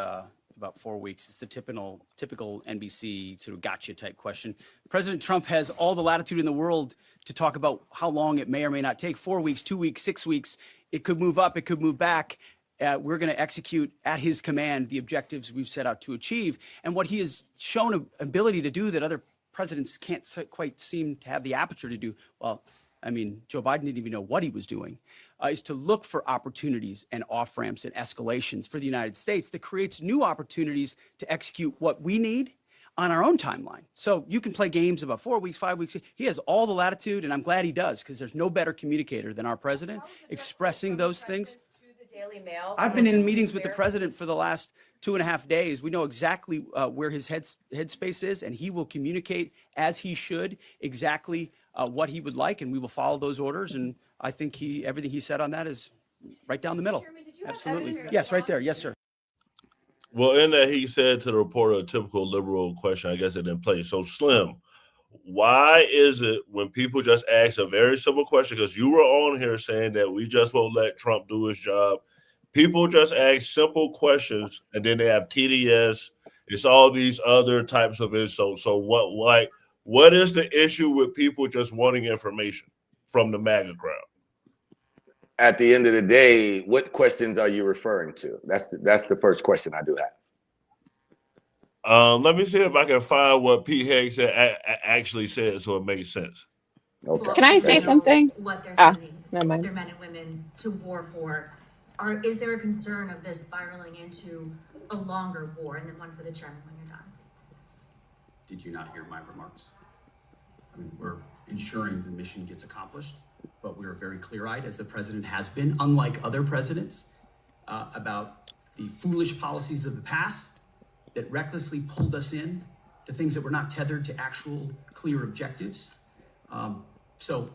4 weeks. It's the typical NBC sort of gotcha type question. President Trump has all the latitude in the world to talk about how long it may or may not take. 4 weeks, 2 weeks, 6 weeks. It could move up. It could move back. We're going to execute at his command the objectives we've set out to achieve. And what he has shown an ability to do that other presidents can't quite seem to have the aperture to do. Well, I mean, Joe Biden didn't even know what he was doing, is to look for opportunities and off-ramps and escalations for the United States that creates new opportunities to execute what we need on our own timeline. So you can play games about 4 weeks, 5 weeks. He has all the latitude, and I'm glad he does, because there's no better communicator than our president expressing those things. I've been in meetings with the president for the last 2.5 days. We know exactly where his headspace is, and he will communicate as he should exactly what he would like, and we will follow those orders. And I think everything he said on that is right down the middle. Absolutely. Yes, right there. Yes, sir. Well, in that he said to the reporter a typical liberal question, I guess it didn't play. So, Slim, why is it when people just ask a very simple question, because you were on here saying that we just won't let Trump do his job, people just ask simple questions and then they have TDS, it's all these other types of insults. So what is the issue with people just wanting information from the MAGA crowd? At the end of the day, what questions are you referring to? That's the first question I do have. Let me see if I can find what Pete Higgs actually said so it makes sense. Okay. Can I say something? What they're sending never mind. Their men and women to war for. Is there a concern of this spiraling into a longer war? And then one for the chairman when you're done. Did you not hear my remarks? I mean, we're ensuring the mission gets accomplished, but we're very clear-eyed, as the president has been, unlike other presidents, about the foolish policies of the past that recklessly pulled us in to things that were not tethered to actual clear objectives. So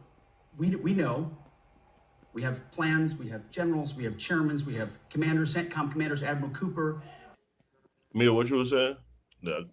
we know we have plans, we have generals, we have chairmen, we have commanders, CENTCOM commanders, Admiral Cooper. Mia, what you were saying? No.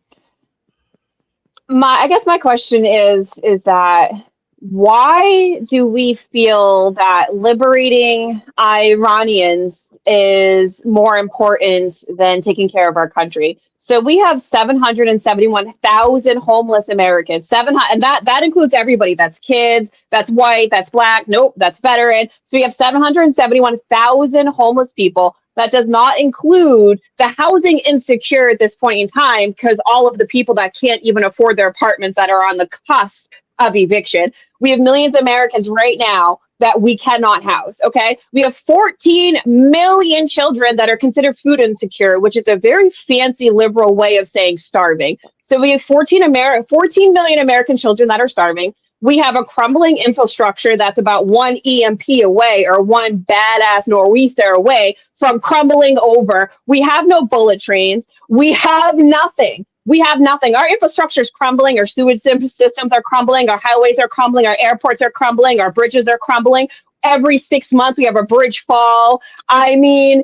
I guess my question is that why do we feel that liberating Iranians is more important than taking care of our country? So we have 771,000 homeless Americans, and that includes everybody. That's kids, that's white, that's black, nope, that's veteran. So we have 771,000 homeless people. That does not include the housing insecure at this point in time, because all of the people that can't even afford their apartments that are on the cusp of eviction. We have millions of Americans right now that we cannot house, okay? We have 14 million children that are considered food insecure, which is a very fancy liberal way of saying starving. So we have 14 million American children that are starving. We have a crumbling infrastructure that's about one EMP away, or one badass nor'easter away from crumbling over. We have no bullet trains. We have nothing. We have nothing. Our infrastructure is crumbling. Our sewage systems are crumbling. Our highways are crumbling. Our airports are crumbling. Our bridges are crumbling. Every 6 months, we have a bridge fall. I mean,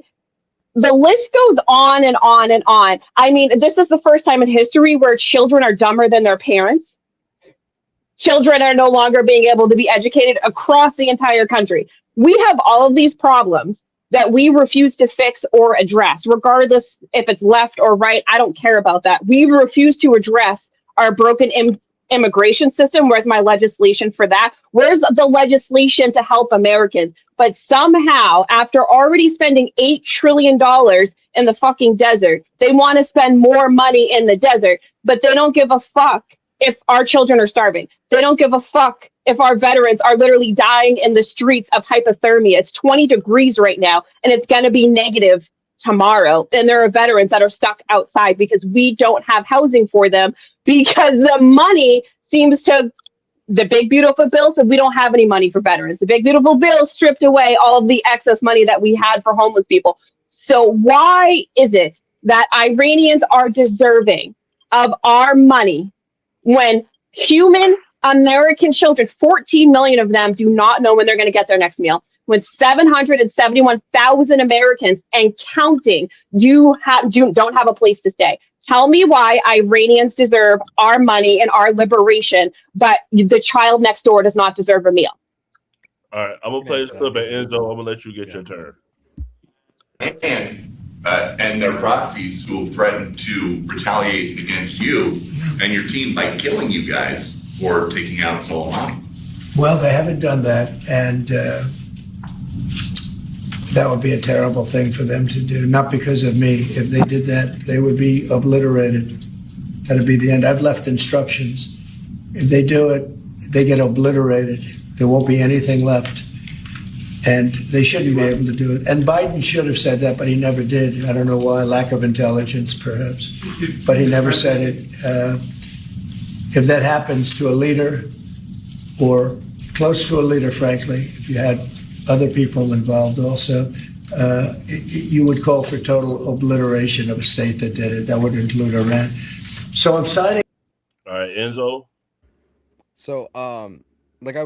the list goes on and on and on. I mean, this is the first time in history where children are dumber than their parents. Children are no longer being able to be educated across the entire country. We have all of these problems. that we refuse to fix or address, regardless if it's left or right. I don't care about that. We refuse to address our broken immigration system. Where's my legislation for that? Where's the legislation to help Americans? But somehow, after already spending $8 trillion in the fucking desert, they want to spend more money in the desert, but they don't give a fuck if our children are starving. They don't give a fuck if our veterans are literally dying in the streets of hypothermia. It's 20 degrees right now, and it's going to be negative tomorrow. And there are veterans that are stuck outside because we don't have housing for them, because the money seems to, the big beautiful bill said we don't have any money for veterans. The big beautiful bill stripped away all of the excess money that we had for homeless people. So why is it that Iranians are deserving of our money when human American children, 14 million of them, do not know when they're going to get their next meal? When 771,000 Americans and counting don't have a place to stay. Tell me why Iranians deserve our money and our liberation, but the child next door does not deserve a meal. All right, I'm gonna play this clip at Enzo. I'm gonna let you get your turn. And their proxies who have threatened to retaliate against you and your team by killing you guys for taking out Soleimani. Well, they haven't done that, and that would be a terrible thing for them to do, not because of me. If they did that, they would be obliterated. That'd be the end. I've left instructions. If they do it, they get obliterated. There won't be anything left. And they shouldn't be able to do it. And Biden should have said that, but he never did. I don't know why, lack of intelligence, perhaps. But he never said it. If that happens to a leader, or close to a leader, frankly, if you had other people involved also, you would call for total obliteration of a state that did it. That would include Iran. So I'm signing. All right, Enzo. So, like I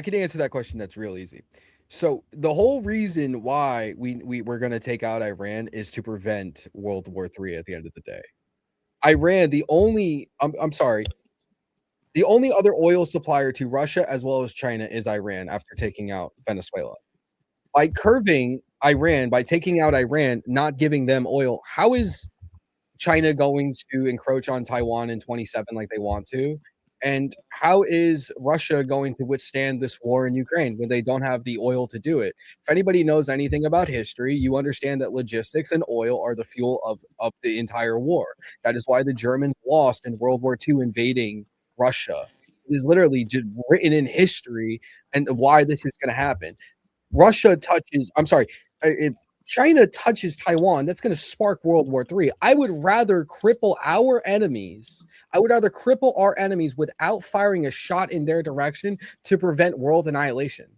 can answer that question. That's real easy. So the whole reason why we're going to take out Iran is to prevent World War III at the end of the day. Iran, the only other oil supplier to Russia as well as China is Iran after taking out Venezuela. By curving Iran, by taking out Iran, not giving them oil, how is China going to encroach on Taiwan in 27 like they want to? And how is Russia going to withstand this war in Ukraine when they don't have the oil to do it? If anybody knows anything about history, you understand that logistics and oil are the fuel of the entire war. That is why the Germans lost in World War II invading Russia. It is literally just written in history and why this is going to happen. If China touches Taiwan, that's going to spark World War III. I would rather cripple our enemies. I would rather cripple our enemies without firing a shot in their direction to prevent world annihilation.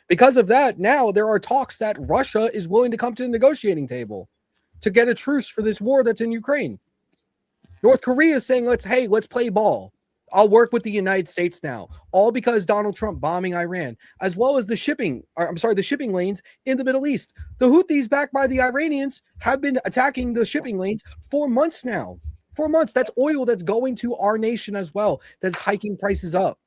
Because of that, now there are talks that Russia is willing to come to the negotiating table to get a truce for this war that's in Ukraine. North Korea is saying, let's play ball. I'll work with the United States now, all because Donald Trump bombing Iran, as well as the shipping lanes in the Middle East. The Houthis, backed by the Iranians, have been attacking the shipping lanes for months now. 4 months. That's oil that's going to our nation as well. That's hiking prices up.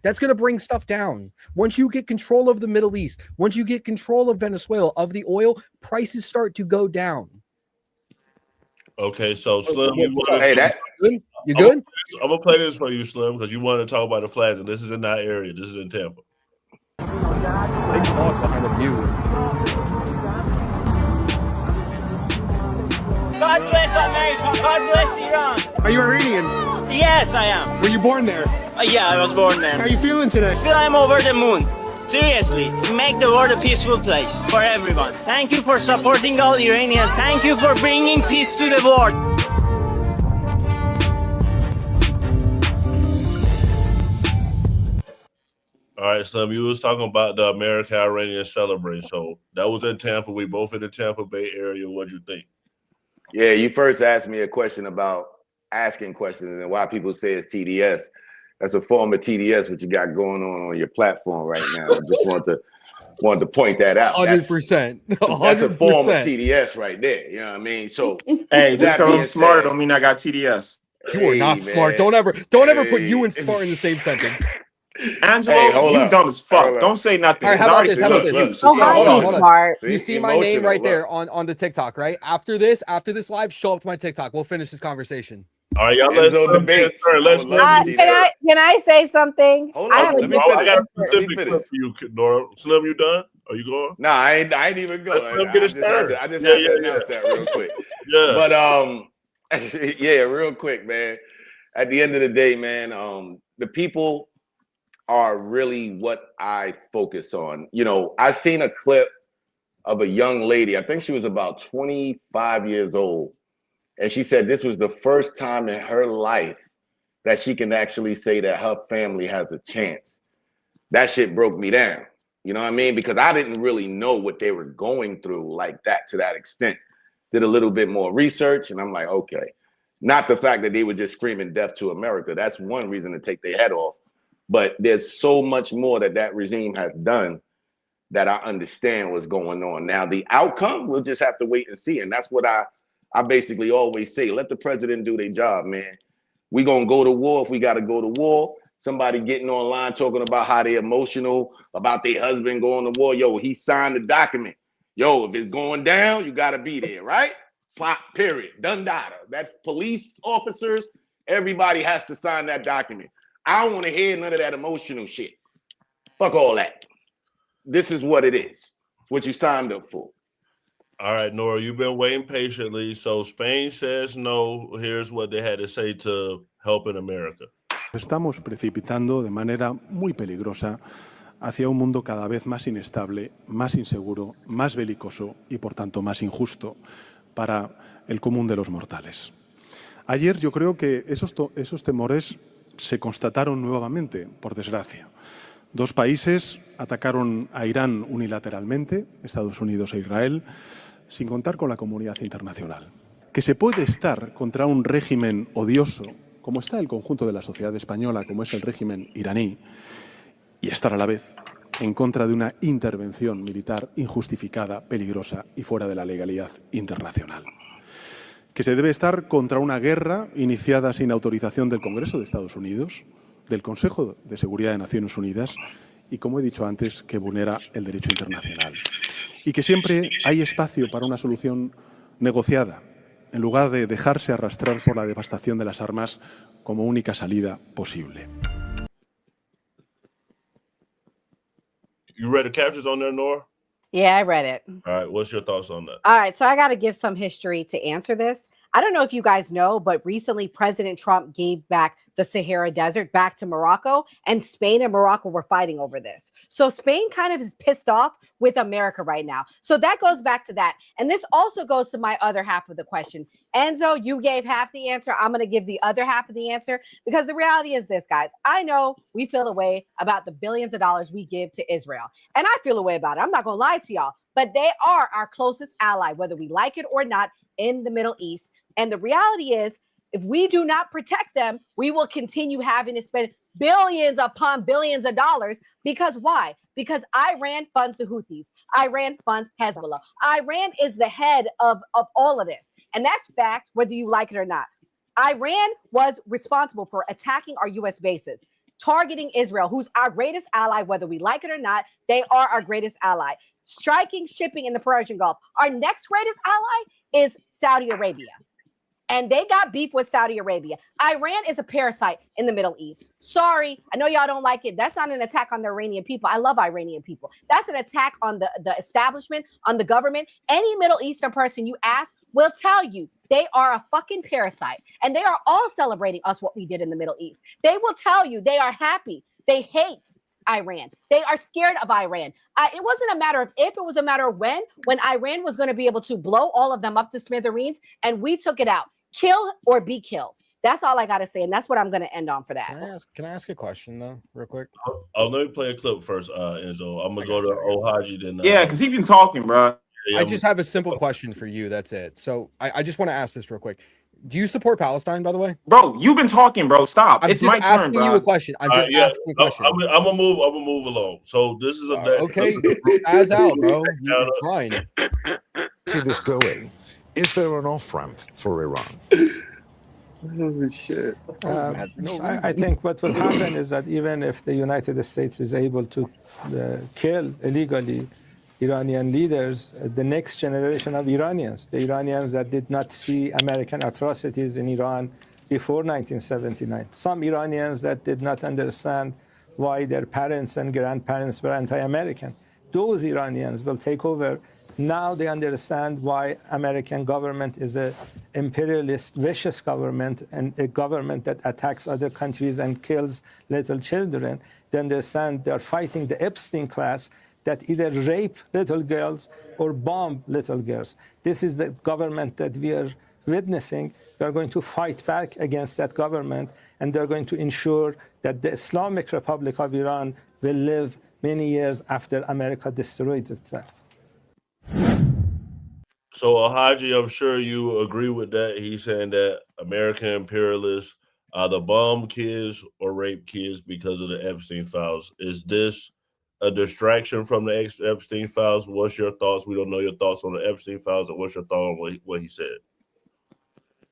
That's going to bring stuff down. Once you get control of the Middle East, once you get control of Venezuela, of the oil, prices start to go down. Okay, so Slim, you good? I'm gonna play this for you, Slim, because you wanted to talk about the flags, and this is in that area. This is in Tampa. Big talk behind the view. God bless America. God bless Iran. Are you Iranian? Yes, I am. Were you born there? Yeah, I was born there. How are you feeling today? I feel I'm over the moon. Seriously, make the world a peaceful place for everyone. Thank you for supporting all Iranians. Thank you for bringing peace to the world. All right, Slim, you was talking about the America-Iranian celebration. So that was in Tampa. We both in the Tampa Bay area. What'd you think? Yeah, you first asked me a question about asking questions and why people say it's TDS. That's a form of TDS, what you got going on your platform right now. I just wanted to point that out. 100%. That's a form of TDS right there. You know what I mean? So, hey, just because I'm smart don't mean I got TDS. You are not smart. Don't ever put you and smart in the same sentence. Angelo, Hey, hold you up. dumb as fuck. Hold up. Don't say nothing. All right, how I about already this? said How about fuck this? you. So Hold hold on, on. hold on. See, You see my name right emotional, there on the TikTok, right? After this live, show up to my TikTok. We'll finish this conversation. All right, y'all. Let's Enzo debate. I Let's would love to see that. Can I say something? Hold I on. have a Let me different I got a finish. Let me specific finish. clip for you, Nora. Slim, you done? Are you going? Nah, I ain't even Let's going. let him get his turn. I just Yeah, had to announce that real quick. Yeah. But yeah, real quick, man. At the end of the day, man, the people are really what I focus on. You know, I seen a clip of a young lady. I think she was about 25 years old. And she said this was the first time in her life that she can actually say that her family has a chance. That shit broke me down. You know what I mean? Because I didn't really know what they were going through like that to that extent. Did a little bit more research and I'm like, okay. Not the fact that they were just screaming death to America. That's one reason to take their head off. But there's so much more that regime has done that I understand what's going on. Now, the outcome, we'll just have to wait and see. And that's what I basically always say. Let the president do their job, man. We gonna go to war if we gotta go to war. Somebody getting online talking about how they emotional about their husband going to war. Yo, he signed the document. Yo, if it's going down, you gotta be there, right? Plot, period. Done data. That's police officers. Everybody has to sign that document. I don't want to hear none of that emotional shit. Fuck all that. This is what it is. It's what you signed up for. All right, Nora, you've been waiting patiently. So Spain says no. Here's what they had to say to helping America. Estamos precipitando de manera muy peligrosa hacia un mundo cada vez más inestable, más inseguro, más belicoso y, por tanto, más injusto para el común de los mortales. Ayer yo creo que esos temores se constataron nuevamente, por desgracia. Dos países atacaron a Irán unilateralmente, Estados Unidos e Israel, sin contar con la comunidad internacional. Que se puede estar contra un régimen odioso, como está el conjunto de la sociedad española, como es el régimen iraní, y estar a la vez en contra de una intervención militar injustificada, peligrosa y fuera de la legalidad internacional. Que se debe estar contra una guerra iniciada sin autorización del Congreso de Estados Unidos, del Consejo de Seguridad de Naciones Unidas y, como he dicho antes, que vulnera el derecho internacional. Y que siempre hay espacio para una solución negociada, en lugar de dejarse arrastrar por la devastación de las armas como única salida posible. You read the captions on there, Nora? Yeah, I read it. All right, what's your thoughts on that? All right, so I got to give some history to answer this. I don't know if you guys know, but recently President Trump gave back the Sahara Desert back to Morocco, and Spain and Morocco were fighting over this. So Spain kind of is pissed off with America right now. So that goes back to that. And this also goes to my other half of the question. Enzo, you gave half the answer. I'm going to give the other half of the answer because the reality is this, guys. I know we feel a way about the billions of dollars we give to Israel, and I feel a way about it. I'm not going to lie to y'all, but they are our closest ally, whether we like it or not, in the Middle East. And the reality is, if we do not protect them, we will continue having to spend billions upon billions of dollars. Because why? Because Iran funds the Houthis. Iran funds Hezbollah. Iran is the head of all of this. And that's fact, whether you like it or not. Iran was responsible for attacking our U.S. bases, targeting Israel, who's our greatest ally, whether we like it or not. They are our greatest ally. Striking shipping in the Persian Gulf. Our next greatest ally is Saudi Arabia. And they got beef with Saudi Arabia. Iran is a parasite in the Middle East. Sorry, I know y'all don't like it. That's not an attack on the Iranian people. I love Iranian people. That's an attack on the establishment, on the government. Any Middle Eastern person you ask will tell you they are a fucking parasite. And they are all celebrating us what we did in the Middle East. They will tell you they are happy. They hate Iran. They are scared of Iran. It wasn't a matter of if, it was a matter of when Iran was going to be able to blow all of them up to smithereens, and we took it out. Kill or be killed. That's all I got to say, and that's what I'm going to end on for that. Can I ask a question, though, real quick? Oh, let me play a clip first, Enzo. I'm going to go to Ohaji then. Yeah, because he's been talking, bro. I just have a simple question for you. That's it. So I just want to ask this real quick. Do you support Palestine, by the way? Bro, you've been talking, bro. Stop. I'm it's just my turn, asking bro. you a question. I'm just asking a question. I'm gonna move along. So this is a okay. Spaz out, bro. You're fine. See this going. Is there an off-ramp for Iran? Oh shit! I was mad for no reason. I think what will happen is that even if the United States is able to kill illegally Iranian leaders, the next generation of Iranians, the Iranians that did not see American atrocities in Iran before 1979, some Iranians that did not understand why their parents and grandparents were anti-American, those Iranians will take over. Now they understand why American government is an imperialist, vicious government, and a government that attacks other countries and kills little children. They understand they're fighting the Epstein class that either rape little girls or bomb little girls. This is the government that we are witnessing. They're going to fight back against that government, and they're going to ensure that the Islamic Republic of Iran will live many years after America destroys itself. So, Alhaji, I'm sure you agree with that. He's saying that American imperialists either bomb kids or rape kids because of the Epstein files. Is this a distraction from the Epstein files? What's your thoughts? We don't know your thoughts on the Epstein files, and what's your thought on what he said?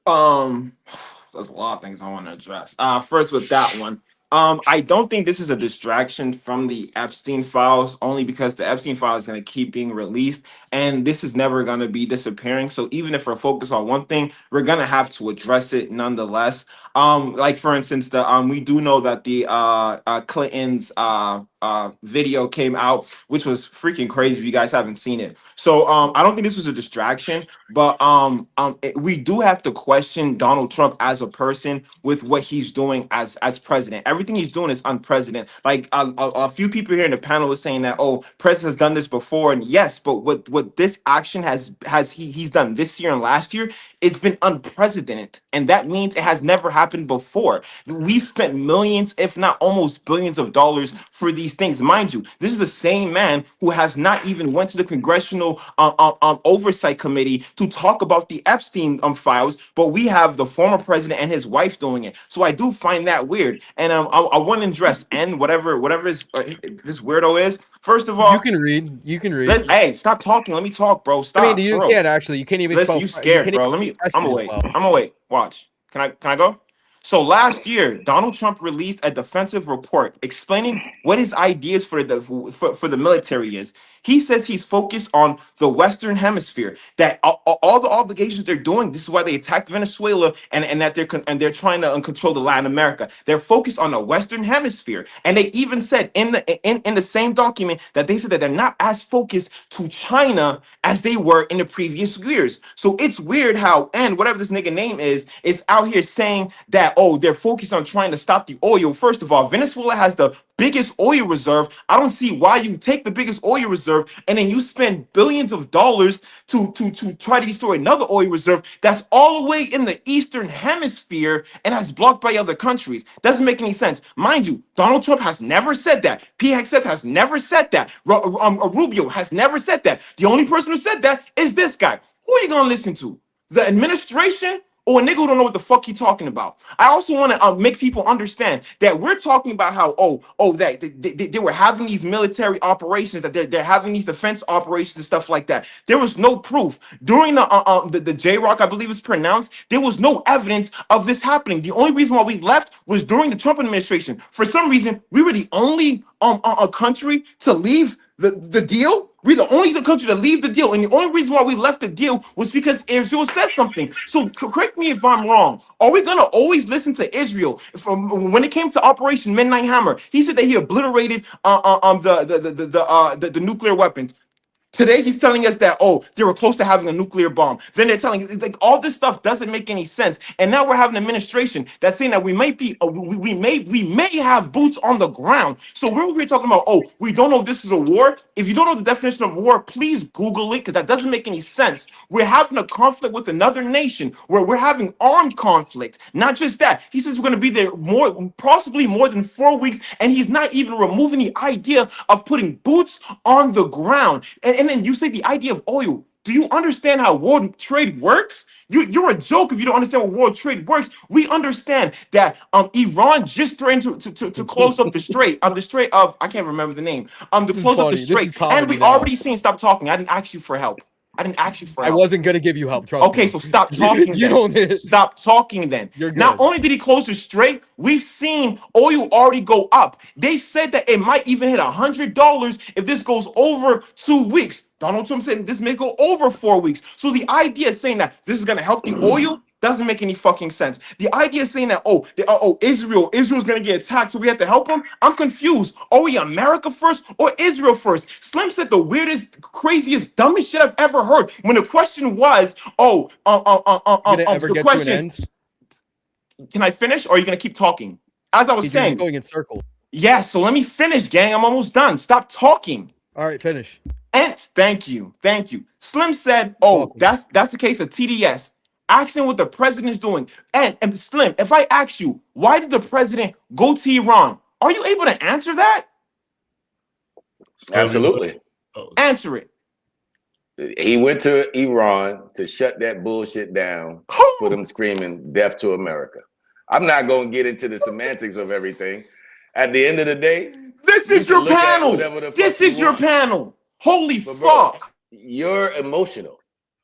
There's a lot of things I want to address. First with that one. I don't think this is a distraction from the Epstein files, only because the Epstein files is going to keep being released, and this is never going to be disappearing. So even if we're focused on one thing, we're going to have to address it nonetheless. Like for instance, we do know that the Clinton's video came out, which was freaking crazy if you guys haven't seen it. So I don't think this was a distraction, but we do have to question Donald Trump as a person with what he's doing as president. Everything he's doing is unprecedented. Like a few people here in the panel was saying that, oh, president has done this before, and yes, but what this action he's done this year and last year, it's been unprecedented, and that means it has never happened before. We've spent millions, if not almost billions of dollars for these things. Mind you, this is the same man who has not even went to the Congressional Oversight Committee to talk about the Epstein files, but we have the former president and his wife doing it. So I do find that weird, and I want to address whatever this weirdo is. First of all, you can read. Hey, stop talking. Let me talk, bro. Stop. I mean, you can't actually. You can't even. Listen, you scared, bro. I'm gonna wait. I'm gonna wait. Watch. Can I go? So last year, Donald Trump released a defensive report explaining what his ideas for the military is. He says he's focused on the Western Hemisphere, that all the obligations they're doing, this is why they attacked Venezuela, and that they're trying to control the Latin America. They're focused on the Western Hemisphere. And they even said in the same document that they said that they're not as focused to China as they were in the previous years. So it's weird how, and whatever this nigga name is out here saying that, oh, they're focused on trying to stop the oil. First of all, Venezuela has the biggest oil reserve. I don't see why you take the biggest oil reserve and then you spend billions of dollars to try to destroy another oil reserve that's all the way in the Eastern Hemisphere and that's blocked by other countries. Doesn't make any sense. Mind you, Donald Trump has never said that. P. Hexeth has never said that. Rubio has never said that. The only person who said that is this guy. Who are you going to listen to? The administration? Or a nigga who don't know what the fuck he talking about. I also want to make people understand that we're talking about how that they were having these military operations, that they're having these defense operations and stuff like that. There was no proof during the J-Rock, I believe it's pronounced. There was no evidence of this happening. The only reason why we left was during the Trump administration. For some reason, we were the only a country to leave the deal. We're the only country to leave the deal. And the only reason why we left the deal was because Israel said something. So correct me if I'm wrong. Are we going to always listen to Israel? From when it came to Operation Midnight Hammer, he said that he obliterated the nuclear weapons. Today he's telling us that, oh, they were close to having a nuclear bomb. Then they're telling like all this stuff doesn't make any sense. And now we're having an administration that's saying that we may have boots on the ground. So we're talking about, oh, we don't know if this is a war. If you don't know the definition of war, please Google it, because that doesn't make any sense. We're having a conflict with another nation where we're having armed conflict. Not just that. He says we're going to be there possibly more than 4 weeks, and he's not even removing the idea of putting boots on the ground. And then you say the idea of oil. Do you understand how world trade works? You're a joke if you don't understand what world trade works. We understand that Iran just threatened to close up the strait. The strait of, I can't remember the name. To close up the strait. And we already seen, stop talking. I didn't ask you for help. I didn't ask you for I help. wasn't gonna give you help. Trust me. Okay, so stop talking. You don't. Stop talking then. You're good. Not only did he close the strait, we've seen oil already go up. They said that it might even hit $100 if this goes over 2 weeks. Donald Trump said this may go over 4 weeks. So the idea of saying that this is gonna help the oil doesn't make any fucking sense. The idea of saying that Israel's gonna get attacked, so we have to help them. I'm confused. Are we America first or Israel first? Slim said the weirdest, craziest, dumbest shit I've ever heard. When the question was, the question is, can I finish, or are you gonna keep talking? As I was saying, going in circles. Yeah, so let me finish, gang. I'm almost done. Stop talking. All right, finish. And thank you. Slim said, that's the case of TDS. Asking what the president's doing. And Slim, if I ask you, why did the president go to Iran? Are you able to answer that? Absolutely. Answer it. He went to Iran to shut that bullshit down, for them screaming death to America. I'm not going to get into the semantics of everything. At the end of the day, this is your panel. This is your panel. Holy fuck. You're emotional.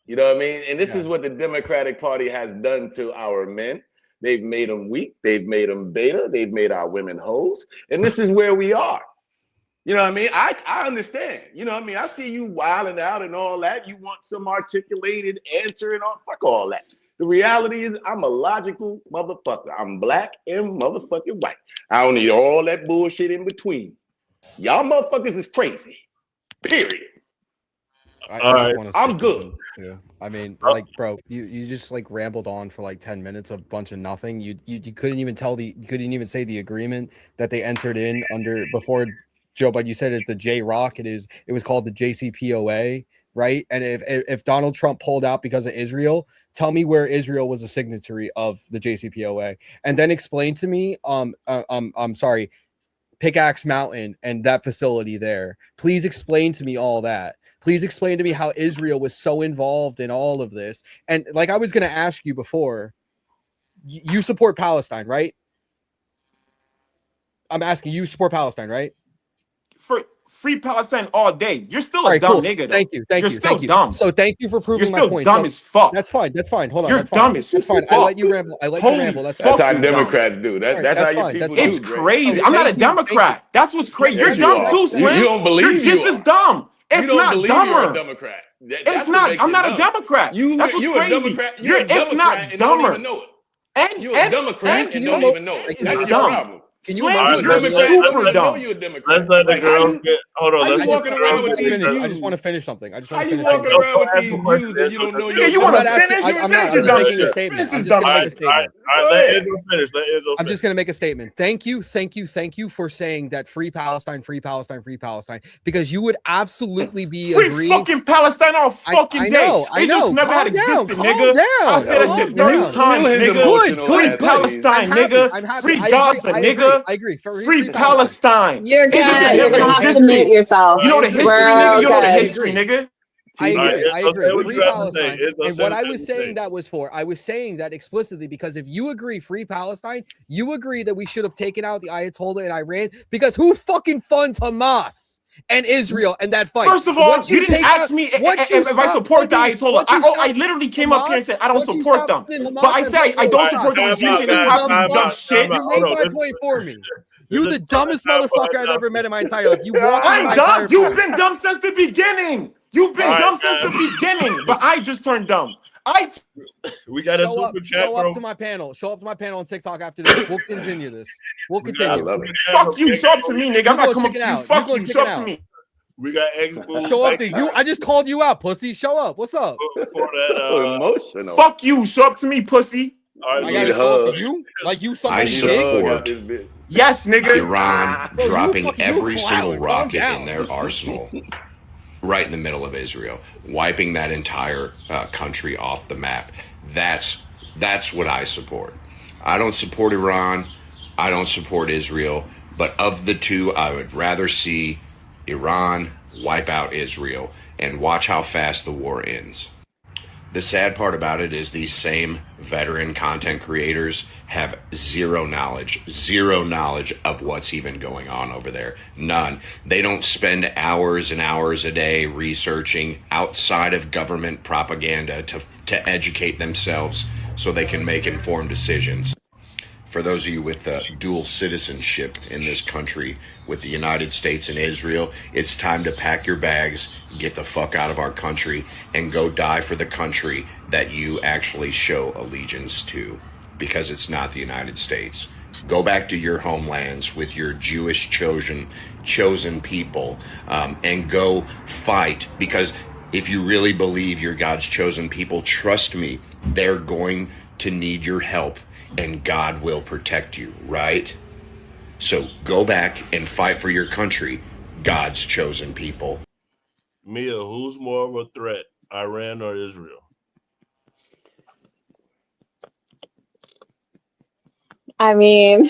You know what I mean? And this is what the Democratic Party has done to our men. They've made them weak. They've made them beta. They've made our women hoes. And this is where we are. You know what I mean? I understand. You know what I mean? I see you wilding out and all that. You want some articulated answer and all. Fuck all that. The reality is I'm a logical motherfucker. I'm black and motherfucking white. I don't need all that bullshit in between. Y'all motherfuckers is crazy. Period. I'm good. I mean, like, bro, you just like rambled on for like 10 minutes, a bunch of nothing. You couldn't even say the agreement that they entered in under before Joe Biden. You said it's the J-Rock. It was called the JCPOA, right? And if Donald Trump pulled out because of Israel, tell me where Israel was a signatory of the JCPOA, and then explain to me, I'm sorry, Pickaxe Mountain and that facility there. Please explain to me all that. Please explain to me how Israel was so involved in all of this. And like I was going to ask you before, you support Palestine, right? I'm asking you support Palestine, right? For free Palestine all day. You're still a dumb nigga, though. Thank you. You're still dumb. So thank you for proving my point. You're still dumb as fuck. That's fine. Hold on. You're dumb as fuck. That's fine. I let you ramble. That's how Democrats do. That's how your people do. It's crazy. I'm not a Democrat. That's what's crazy. You're dumb too, Slim. You don't believe you're just as dumb. If not dumber. You're a Democrat. If not, I'm not a Democrat. That's what's crazy. You're if not dumber. You're a Democrat and don't even know it. That's the problem. You're super dumb. Let's let the girl get. Hold on. Let's walking around with these views. I just want to finish something. How you walking around with these views and you don't know? Yeah, you want to finish? I'm making a statement. I'm just going to make a statement. All right, let Izzo finish. I'm just going to make a statement. Thank you for saying that free Palestine, because you would absolutely be free agreeing. Fucking Palestine all fucking day. I know. Just never had existed, nigga. I said that shit 30 times, nigga. Free Palestine, nigga. Free Gaza, nigga. I agree. Free Palestine. You're good. You're gonna have to mute yourself. You know the history, nigga. You know the history, nigga. I agree. Free Palestine. And what I was saying that was for, I was saying that explicitly because if you agree free Palestine, you agree that we should have taken out the Ayatollah in Iran because who fucking funds Hamas and Israel and that fight? First of all, you didn't ask me if I support the Ayatollah. I literally came up here and said I don't support them. But I said I don't support the regime and it's happening dumb shit. You made my point for me. You're the dumbest motherfucker I've ever met in my entire life. I'm dumb. You've been dumb since the beginning. You've been dumb since the beginning. But I just turned dumb. We got a super chat. Show up to my panel. Show up to my panel on TikTok after this. We'll continue this. We'll continue. Fuck you. Show up to me, nigga. I'm not coming to you. Fuck you. Show up to me. We got show up to you. I just called you out, pussy. Show up. What's up? Emotional. Fuck you. Show up to me, pussy. I gotta show up to you? Like you somebody I support yes, nigga. Iran dropping every single rocket in their arsenal right in the middle of Israel, wiping that entire country off the map. That's what I support. I don't support Iran. I don't support Israel. But of the two, I would rather see Iran wipe out Israel and watch how fast the war ends. The sad part about it is these same veteran content creators have zero knowledge of what's even going on over there. None. They don't spend hours and hours a day researching outside of government propaganda to educate themselves so they can make informed decisions. For those of you with dual citizenship in this country with the United States and Israel, it's time to pack your bags, get the fuck out of our country, and go die for the country that you actually show allegiance to, because it's not the United States. Go back to your homelands with your Jewish chosen people, and go fight, because if you really believe you're God's chosen people, trust me, they're going to need your help. And God will protect you, right? So go back and fight for your country, God's chosen people. Mia, who's more of a threat, Iran or Israel? I mean,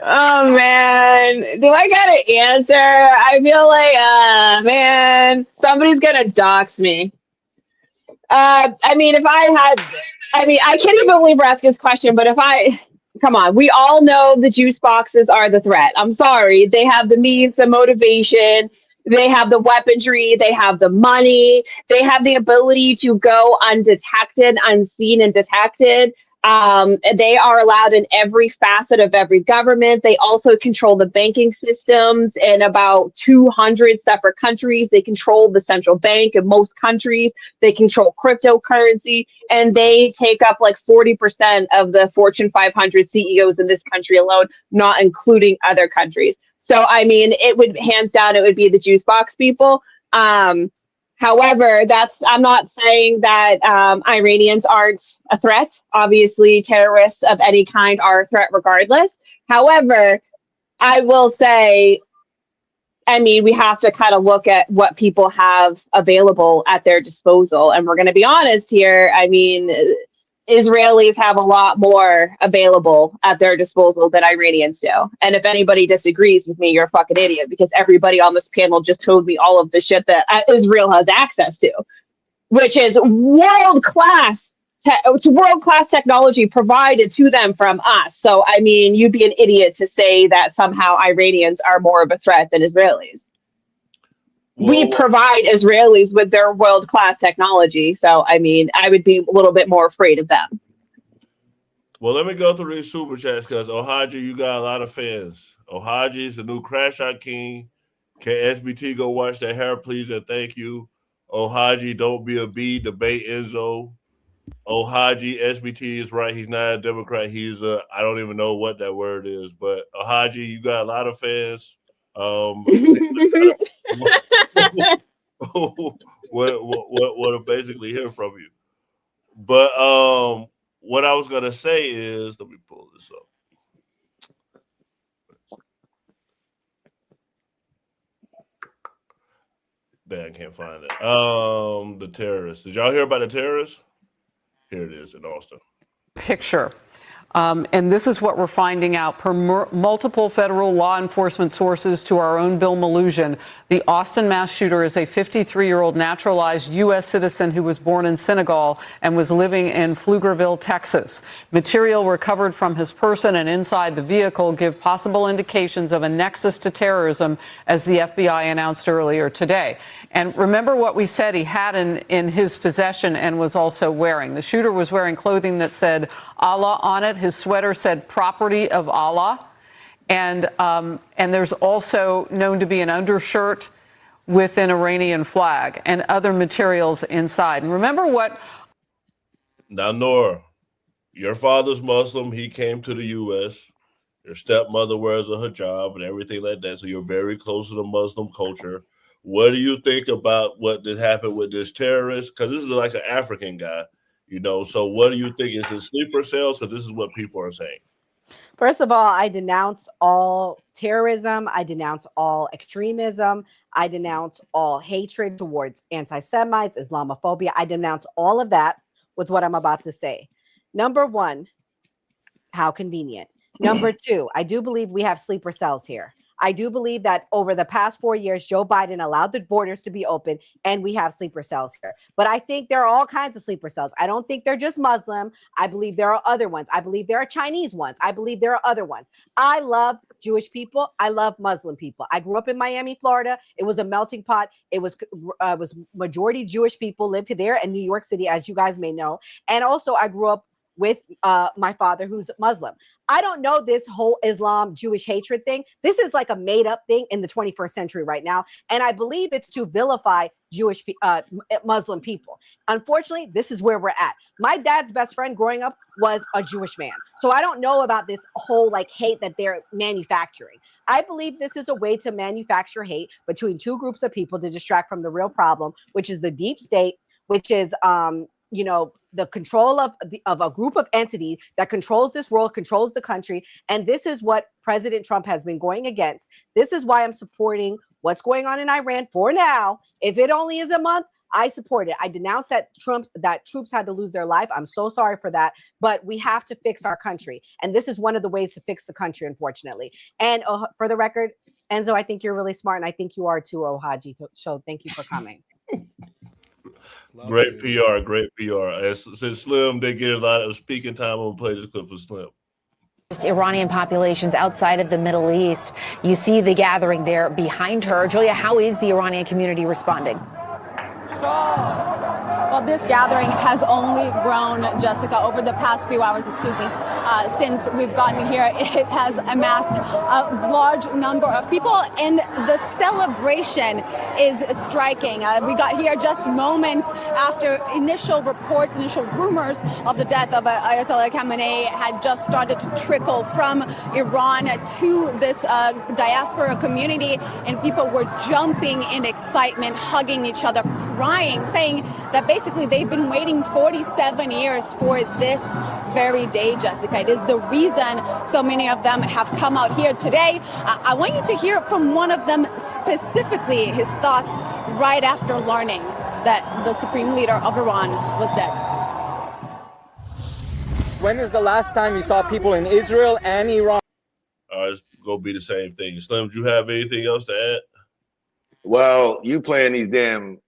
Oh man, do I got an answer? I feel like, man, somebody's gonna dox me. I mean, I can't even believe we're asking this question, but come on, we all know the juice boxes are the threat. I'm sorry. They have the means, the motivation, they have the weaponry, they have the money, they have the ability to go undetected, unseen and detected. They are allowed in every facet of every government. They also control the banking systems in about 200 separate countries. They control the central bank in most countries. They control cryptocurrency, and they take up like 40% of the Fortune 500 CEOs in this country alone, not including other countries. So, I mean, it would hands down, it would be the juice box people. However, I'm not saying that Iranians aren't a threat. Obviously, terrorists of any kind are a threat regardless. However, I will say, I mean, we have to kind of look at what people have available at their disposal. And we're going to be honest here. I mean, Israelis have a lot more available at their disposal than Iranians do. And if anybody disagrees with me, you're a fucking idiot, because everybody on this panel just told me all of the shit that Israel has access to, which is world-class technology provided to them from us. So, I mean, you'd be an idiot to say that somehow Iranians are more of a threat than Israelis. We provide Israelis with their world-class technology. So, I mean, I would be a little bit more afraid of them. Well, let me go through these super chats, because Ohaji, you got a lot of fans. Ohaji is the new Crash Out King. Can SBT go watch that hair, please, and thank you. Ohaji, don't be a bee, debate Enzo. Ohaji, SBT is right. He's not a Democrat. He's I don't even know what that word is, but Ohaji, you got a lot of fans. What basically hear from you. But what I was gonna say is, let me pull this up. Damn, I can't find it. The terrorists. Did y'all hear about the terrorists? Here it is in Austin. Picture. And this is what we're finding out per multiple federal law enforcement sources to our own Bill Malhusian. The Austin mass shooter is a 53-year-old naturalized U.S. citizen who was born in Senegal and was living in Pflugerville, Texas. Material recovered from his person and inside the vehicle give possible indications of a nexus to terrorism, as the FBI announced earlier today. And remember what we said he had in his possession and was also wearing. The shooter was wearing clothing that said Allah on it. His sweater said property of Allah. And there's also known to be an undershirt with an Iranian flag and other materials inside. And remember what... Now, Nora, your father's Muslim. He came to the U.S. Your stepmother wears a hijab and everything like that. So you're very close to the Muslim culture. What do you think about what did happen with this terrorist? Because this is like an African guy, you know. So what do you think? Is it sleeper cells? Because this is what people are saying. First of all, I denounce all terrorism. I denounce all extremism. I denounce all hatred towards anti-Semites, Islamophobia. I denounce all of that with what I'm about to say. Number one, how convenient. Number two, I do believe we have sleeper cells here. I do believe that over the past 4 years, Joe Biden allowed the borders to be open and we have sleeper cells here. But I think there are all kinds of sleeper cells. I don't think they're just Muslim. I believe there are other ones. I believe there are Chinese ones. I believe there are other ones. I love Jewish people. I love Muslim people. I grew up in Miami, Florida. It was a melting pot. It was majority Jewish people lived there in New York City, as you guys may know. And also I grew up with my father, who's Muslim. I don't know this whole Islam Jewish hatred thing. This is like a made up thing in the 21st century right now. And I believe it's to vilify Jewish Muslim people. Unfortunately, this is where we're at. My dad's best friend growing up was a Jewish man. So I don't know about this whole like hate that they're manufacturing. I believe this is a way to manufacture hate between two groups of people to distract from the real problem, which is the deep state, which is the control of a group of entities that controls this world, controls the country. And this is what President Trump has been going against. This is why I'm supporting what's going on in Iran for now. If it only is a month, I support it. I denounce that troops had to lose their life. I'm so sorry for that. But we have to fix our country. And this is one of the ways to fix the country, unfortunately. And for the record, Enzo, I think you're really smart. And I think you are too, Ohaji. So thank you for coming. Great PR, great PR. Since Slim did get a lot of speaking time, I'm gonna play this clip for Slim. Iranian populations outside of the Middle East. You see the gathering there behind her. Julia, how is the Iranian community responding? Well, this gathering has only grown, Jessica, over the past few hours, since we've gotten here. It has amassed a large number of people, and the celebration is striking. We got here just moments after initial reports, initial rumors of the death of Ayatollah Khamenei had just started to trickle from Iran to this diaspora community, and people were jumping in excitement, hugging each other, crying, saying that basically they've been waiting 47 years for this very day, Jessica. It is the reason so many of them have come out here today. I want you to hear from one of them specifically his thoughts right after learning that the Supreme Leader of Iran was dead. When is the last time you saw people in Israel and Iran? It's going to be the same thing. Slim, do you have anything else to add? Well, you playing these damn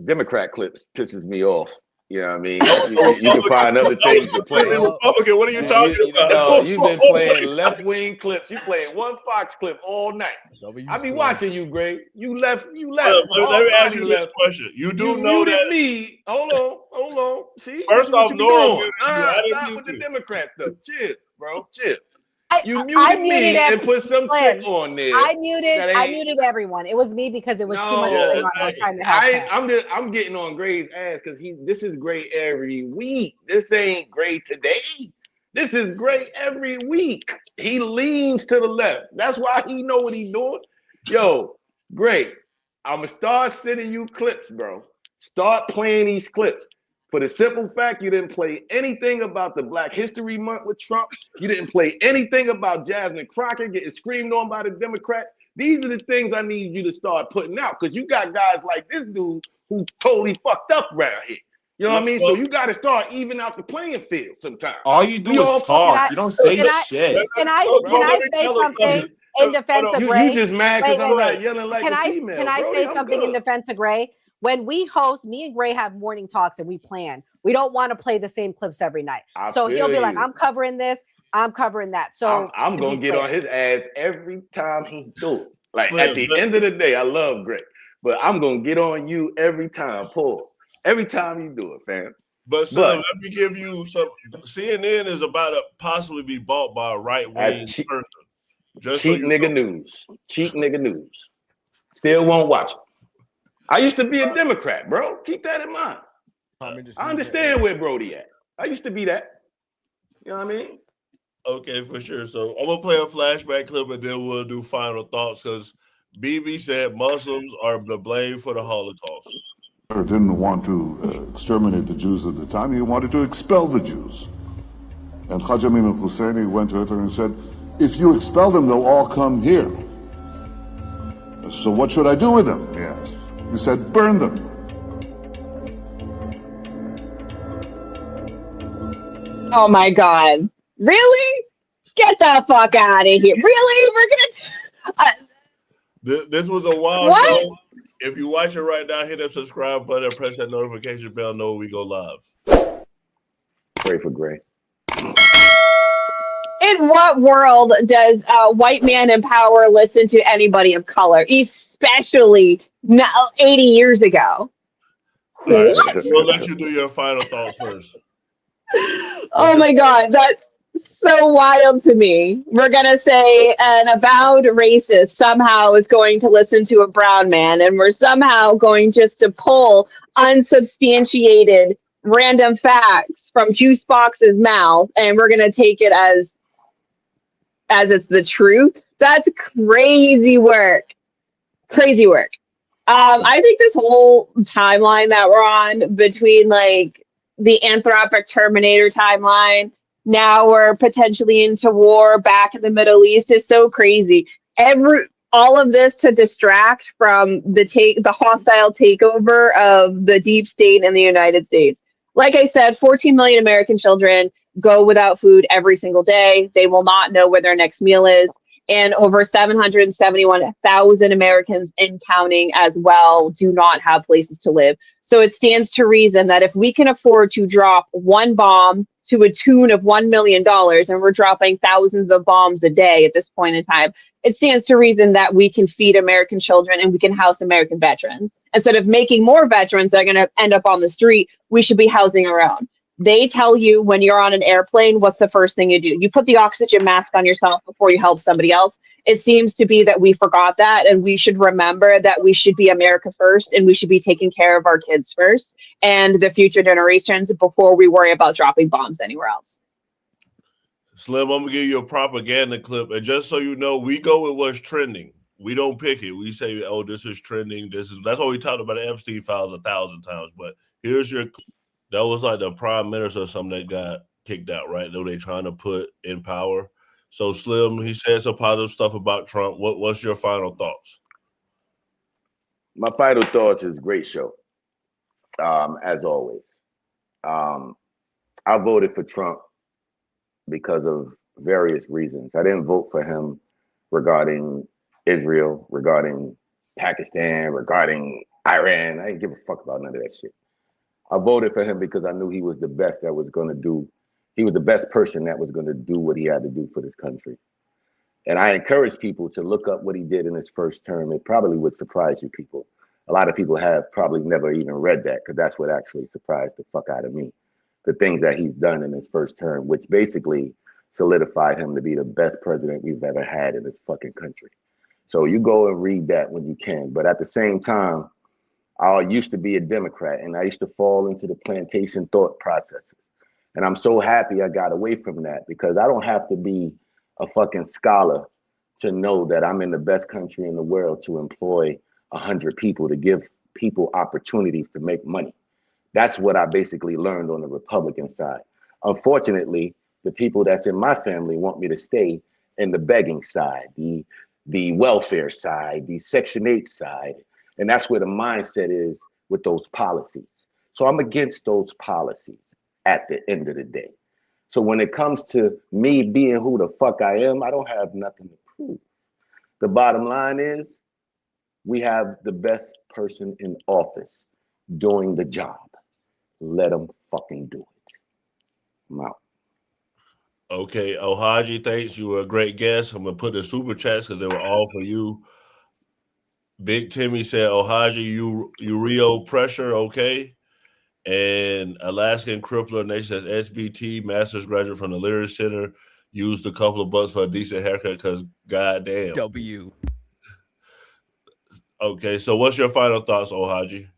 Democrat clips pisses me off. You know what I mean? You can find other things to play. Republican, what are you talking about? No, you've been playing left-wing clips. You playing one Fox clip all night. I be watching you, Gray. You left. Let me ask you this question. You know that me. Hold on. See? First off, Nora, stop with the Democrat stuff. Chill, bro. Chill. You muted me and put some chick on there. I muted everyone. It was me because it was too much going on. I was trying to help. I'm getting on Gray's ass because this is Gray every week. This ain't Gray today. This is Gray every week. He leans to the left. That's why he know what he's doing. Yo, Gray, I'ma start sending you clips, bro. Start playing these clips. For the simple fact you didn't play anything about the Black History Month with Trump. You didn't play anything about Jasmine Crocker getting screamed on by the Democrats. These are the things I need you to start putting out because you got guys like this dude who totally fucked up around here. You know what I mean? So you got to start even out the playing field sometimes. All you do is talk. You don't say shit. Can I say something in defense of Gray? You just mad because I'm not yelling like a female. Can I say something in defense of Gray? When we host, me and Gray have morning talks and we plan. We don't want to play the same clips every night. So he'll be like, I'm covering this, I'm covering that. So I'm going to get on his ass every time he do it. Like at the end of the day, I love Gray, but I'm going to get on you every time, Paul. Every time you do it, fam. But let me give you some. CNN is about to possibly be bought by a right-wing person. Cheap nigga news. Cheap nigga news. Still won't watch it. I used to be a Democrat, bro. Keep that in mind. I understand where Brody at. I used to be that. You know what I mean? Okay, for sure. So I'm gonna play a flashback clip and then we'll do final thoughts because BB said Muslims are to blame for the Holocaust. Didn't want to exterminate the Jews at the time. He wanted to expel the Jews. And Khaja Amin al-Husseini went to Hitler and said, if you expel them, they'll all come here. So what should I do with them? He asked. He said, burn them. Oh my God. Really? Get the fuck out of here. Really? We're gonna This was a wild show. If you watch it right now, hit that subscribe button and press that notification bell. Know we go live. Pray for Gray. In what world does a white man in power listen to anybody of color, especially now 80 years ago? All right, we'll let you do your final thoughts first. Oh my God, that's so wild to me. We're going to say an avowed racist somehow is going to listen to a brown man, and we're somehow going just to pull unsubstantiated random facts from Juice Box's mouth, and we're going to take it as it's the truth. That's crazy work. Crazy work. I think this whole timeline that we're on between like the Anthropic Terminator timeline, now we're potentially into war back in the Middle East is so crazy. All of this to distract from the hostile takeover of the deep state in the United States. Like I said, 14 million American children go without food every single day. They will not know where their next meal is. And over 771,000 Americans and counting as well do not have places to live. So it stands to reason that if we can afford to drop one bomb to a tune of $1 million, and we're dropping thousands of bombs a day at this point in time, it stands to reason that we can feed American children and we can house American veterans. Instead of making more veterans that are going to end up on the street, we should be housing our own. They tell you when you're on an airplane, what's the first thing you do? You put the oxygen mask on yourself before you help somebody else. It seems to be that we forgot that, and we should remember that we should be America first, and we should be taking care of our kids first and the future generations before we worry about dropping bombs anywhere else. Slim, I'm gonna give you a propaganda clip, and just so you know, we go with what's trending. We don't pick it. We say, "Oh, this is trending. That's why we talked about the Epstein files 1,000 times." But here's your. That was like the prime minister or something that got kicked out, right? That they trying to put in power. So Slim, he said some positive stuff about Trump. What's your final thoughts? My final thoughts is great show, as always. I voted for Trump because of various reasons. I didn't vote for him regarding Israel, regarding Pakistan, regarding Iran. I didn't give a fuck about none of that shit. I voted for him because I knew he was the best that was going to do. He was the best person that was going to do what he had to do for this country. And I encourage people to look up what he did in his first term. It probably would surprise you people. A lot of people have probably never even read that, because that's what actually surprised the fuck out of me. The things that he's done in his first term, which basically solidified him to be the best president we've ever had in this fucking country. So you go and read that when you can. But at the same time, I used to be a Democrat, and I used to fall into the plantation thought processes. And I'm so happy I got away from that, because I don't have to be a fucking scholar to know that I'm in the best country in the world to employ 100 people, to give people opportunities to make money. That's what I basically learned on the Republican side. Unfortunately, the people that's in my family want me to stay in the begging side, the welfare side, the Section 8 side. And that's where the mindset is with those policies. So I'm against those policies at the end of the day. So when it comes to me being who the fuck I am, I don't have nothing to prove. The bottom line is we have the best person in office doing the job. Let them fucking do it. I'm out. Okay, Ohaji, thanks. You were a great guest. I'm going to put the super chats because they were all for you. Big Timmy said, Ohaji, you Rio pressure, okay? And Alaskan Crippler Nation says, SBT, master's graduate from the Lyric Center, used a couple of bucks for a decent haircut because goddamn. W. Okay, so what's your final thoughts, Ohaji?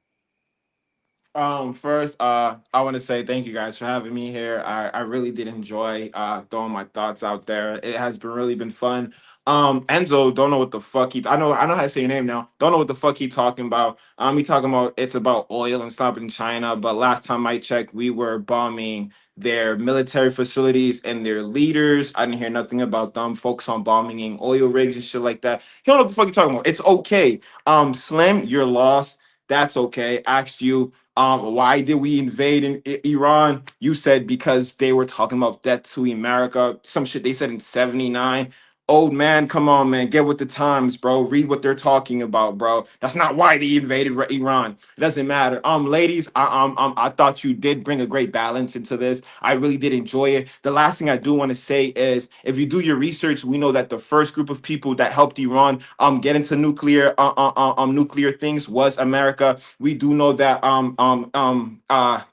First, I want to say thank you guys for having me here. I really did enjoy throwing my thoughts out there. It has really been fun. Enzo, don't know what the fuck I know how to say your name now. Don't know what the fuck he talking about. He talking about it's about oil and stopping China, but last time I checked, we were bombing their military facilities and their leaders. I didn't hear nothing about them focus on bombing oil rigs and shit like that. You don't know what the fuck you talking about. It's okay. Slim, you're lost. That's okay. Asked you, why did we invade in Iran? You said because they were talking about debt to America. Some shit they said in 79. Old man, come on, man. Get with the times, bro. Read what they're talking about, bro. That's not why they invaded Iran. It doesn't matter. Ladies, I thought you did bring a great balance into this. I really did enjoy it. The last thing I do want to say is, if you do your research, we know that the first group of people that helped Iran get into nuclear nuclear things was America. We do know that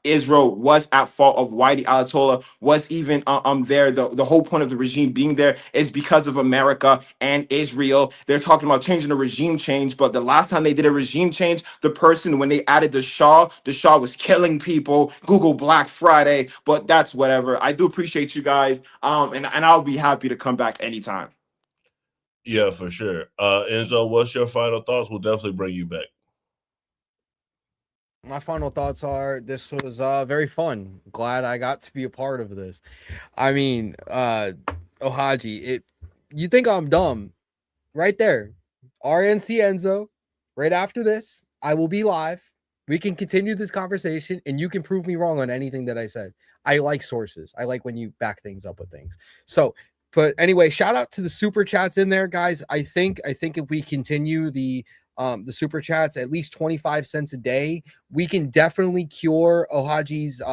Israel was at fault of why the Ayatollah was even there. The whole point of the regime being there is because of America and Israel. They're talking about changing the regime change, but the last time they did a regime change, the person, when they added the Shah was killing people. Google Black Friday, but that's whatever. I do appreciate you guys, and I'll be happy to come back anytime. Yeah, for sure. Enzo, what's your final thoughts? We'll definitely bring you back. My final thoughts are, this was very fun. Glad I got to be a part of this. I mean, Ohaji, you think I'm dumb? Right there. RNC Enzo, right after this, I will be live. We can continue this conversation and you can prove me wrong on anything that I said. I like sources. I like when you back things up with things. So, but anyway, shout out to the super chats in there, guys. I think if we continue the super chats, at least 25 cents a day, we can definitely cure Ohaji's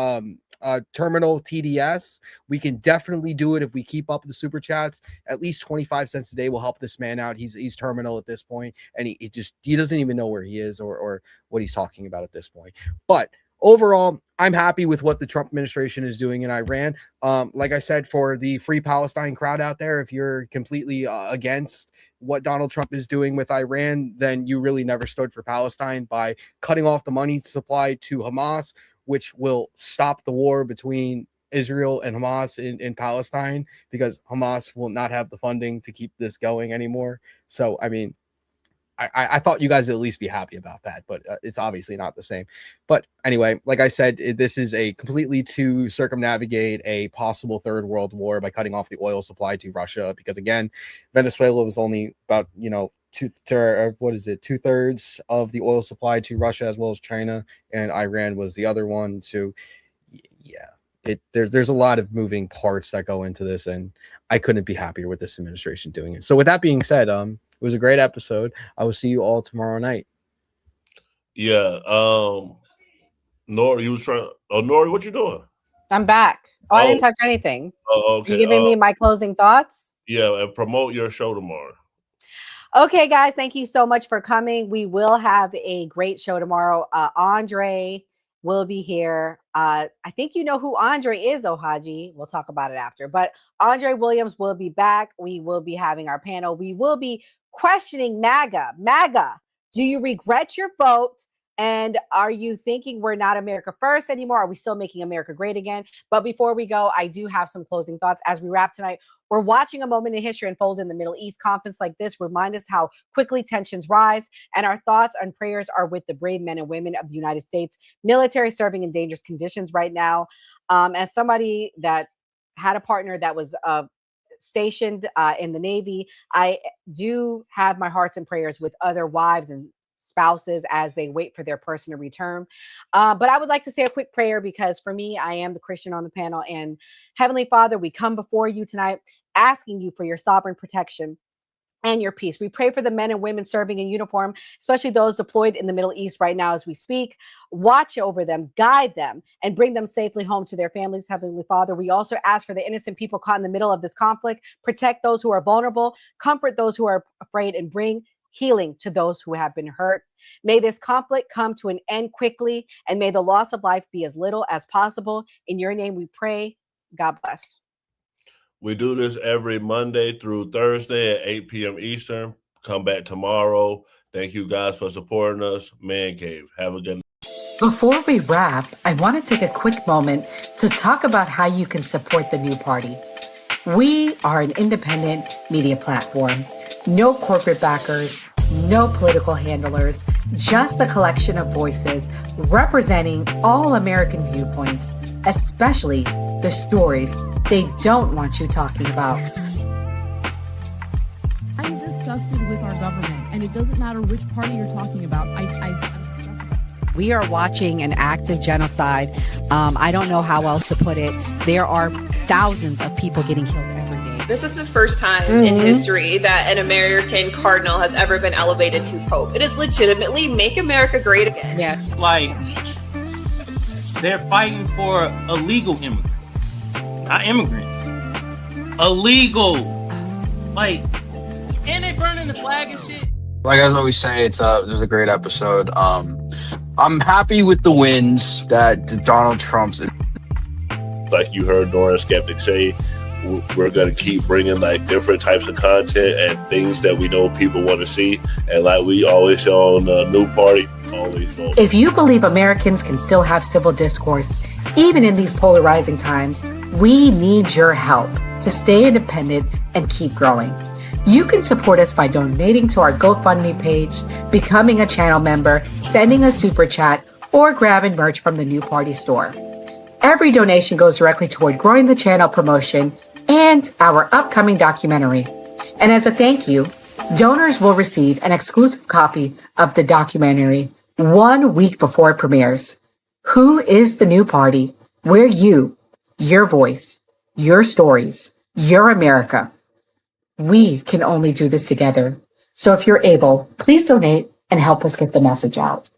terminal TDS. We can definitely do it if we keep up the super chats. At least 25 cents a day will help this man out. He's terminal at this point, and he doesn't even know where he is or what he's talking about at this point. But overall, I'm happy with what the Trump administration is doing in Iran. Like I said, for the Free Palestine crowd out there, if you're completely against what Donald Trump is doing with Iran, then you really never stood for Palestine by cutting off the money supply to Hamas, which will stop the war between Israel and Hamas in Palestine, because Hamas will not have the funding to keep this going anymore. So, I mean, I thought you guys would at least be happy about that, but it's obviously not the same. But anyway, like I said, this is a completely to circumnavigate a possible third world war by cutting off the oil supply to Russia, because again, Venezuela was only about, 2/3 of the oil supply to Russia as well as China, and Iran was the other one. So yeah, there's a lot of moving parts that go into this, and I couldn't be happier with this administration doing it. So with that being said, it was a great episode. I will see you all tomorrow night. Yeah. Nori, you was trying. Oh, Nori, what you doing? I'm back. I didn't touch anything. Oh, okay. You giving me my closing thoughts? Yeah, and promote your show tomorrow. Okay, guys, thank you so much for coming. We will have a great show tomorrow. Andre will be here. I think you know who Andre is, Ohaji. We'll talk about it after. But Andre Williams will be back. We will be having our panel. We will be questioning MAGA. MAGA, do you regret your vote? And are you thinking we're not America first anymore? Are we still making America great again? But before we go, I do have some closing thoughts as we wrap tonight. We're watching a moment in history unfold in the Middle East. Conflicts like this remind us how quickly tensions rise, and our thoughts and prayers are with the brave men and women of the United States military serving in dangerous conditions right now. As somebody that had a partner that was stationed in the Navy, I do have my hearts and prayers with other wives and spouses as they wait for their person to return. But I would like to say a quick prayer, because for me, I am the Christian on the panel. And Heavenly Father, we come before you tonight asking you for your sovereign protection and your peace. We pray for the men and women serving in uniform, especially those deployed in the Middle East right now as we speak. Watch over them, guide them, and bring them safely home to their families, Heavenly Father. We also ask for the innocent people caught in the middle of this conflict. Protect those who are vulnerable, comfort those who are afraid, and bring healing to those who have been hurt. May this conflict come to an end quickly, and may the loss of life be as little as possible. In your name we pray. God bless. We do this every Monday through Thursday at 8 p.m. Eastern. Come back tomorrow. Thank you guys for supporting us. Man Cave. Have a good night. Before we wrap, I want to take a quick moment to talk about how you can support the new party. We are an independent media platform. No corporate backers, no political handlers, just a collection of voices representing all American viewpoints, especially the stories they don't want you talking about. I'm disgusted with our government, and it doesn't matter which party you're talking about. I'm disgusted. We are watching an active genocide. I don't know how else to put it. There are thousands of people getting killed every day. This is the first time in history that an American cardinal has ever been elevated to pope. It is legitimately make America great again. Yes. Like, they're fighting for illegal immigrants, not immigrants. Illegal. Like, and they burning the flag and shit. Like I always say, it was a great episode. I'm happy with the wins that Donald Trump's. Like you heard Nora Skeptic say, we're going to keep bringing like different types of content and things that we know people want to see. And like we always say on the New Party, always vote. If you believe Americans can still have civil discourse, even in these polarizing times, we need your help to stay independent and keep growing. You can support us by donating to our GoFundMe page, becoming a channel member, sending a super chat, or grabbing merch from the New Party store. Every donation goes directly toward growing the channel promotion and our upcoming documentary. And as a thank you, donors will receive an exclusive copy of the documentary 1 week before it premieres. Who is the New Party? We're you, your voice, your stories, your America. We can only do this together. So if you're able, please donate and help us get the message out.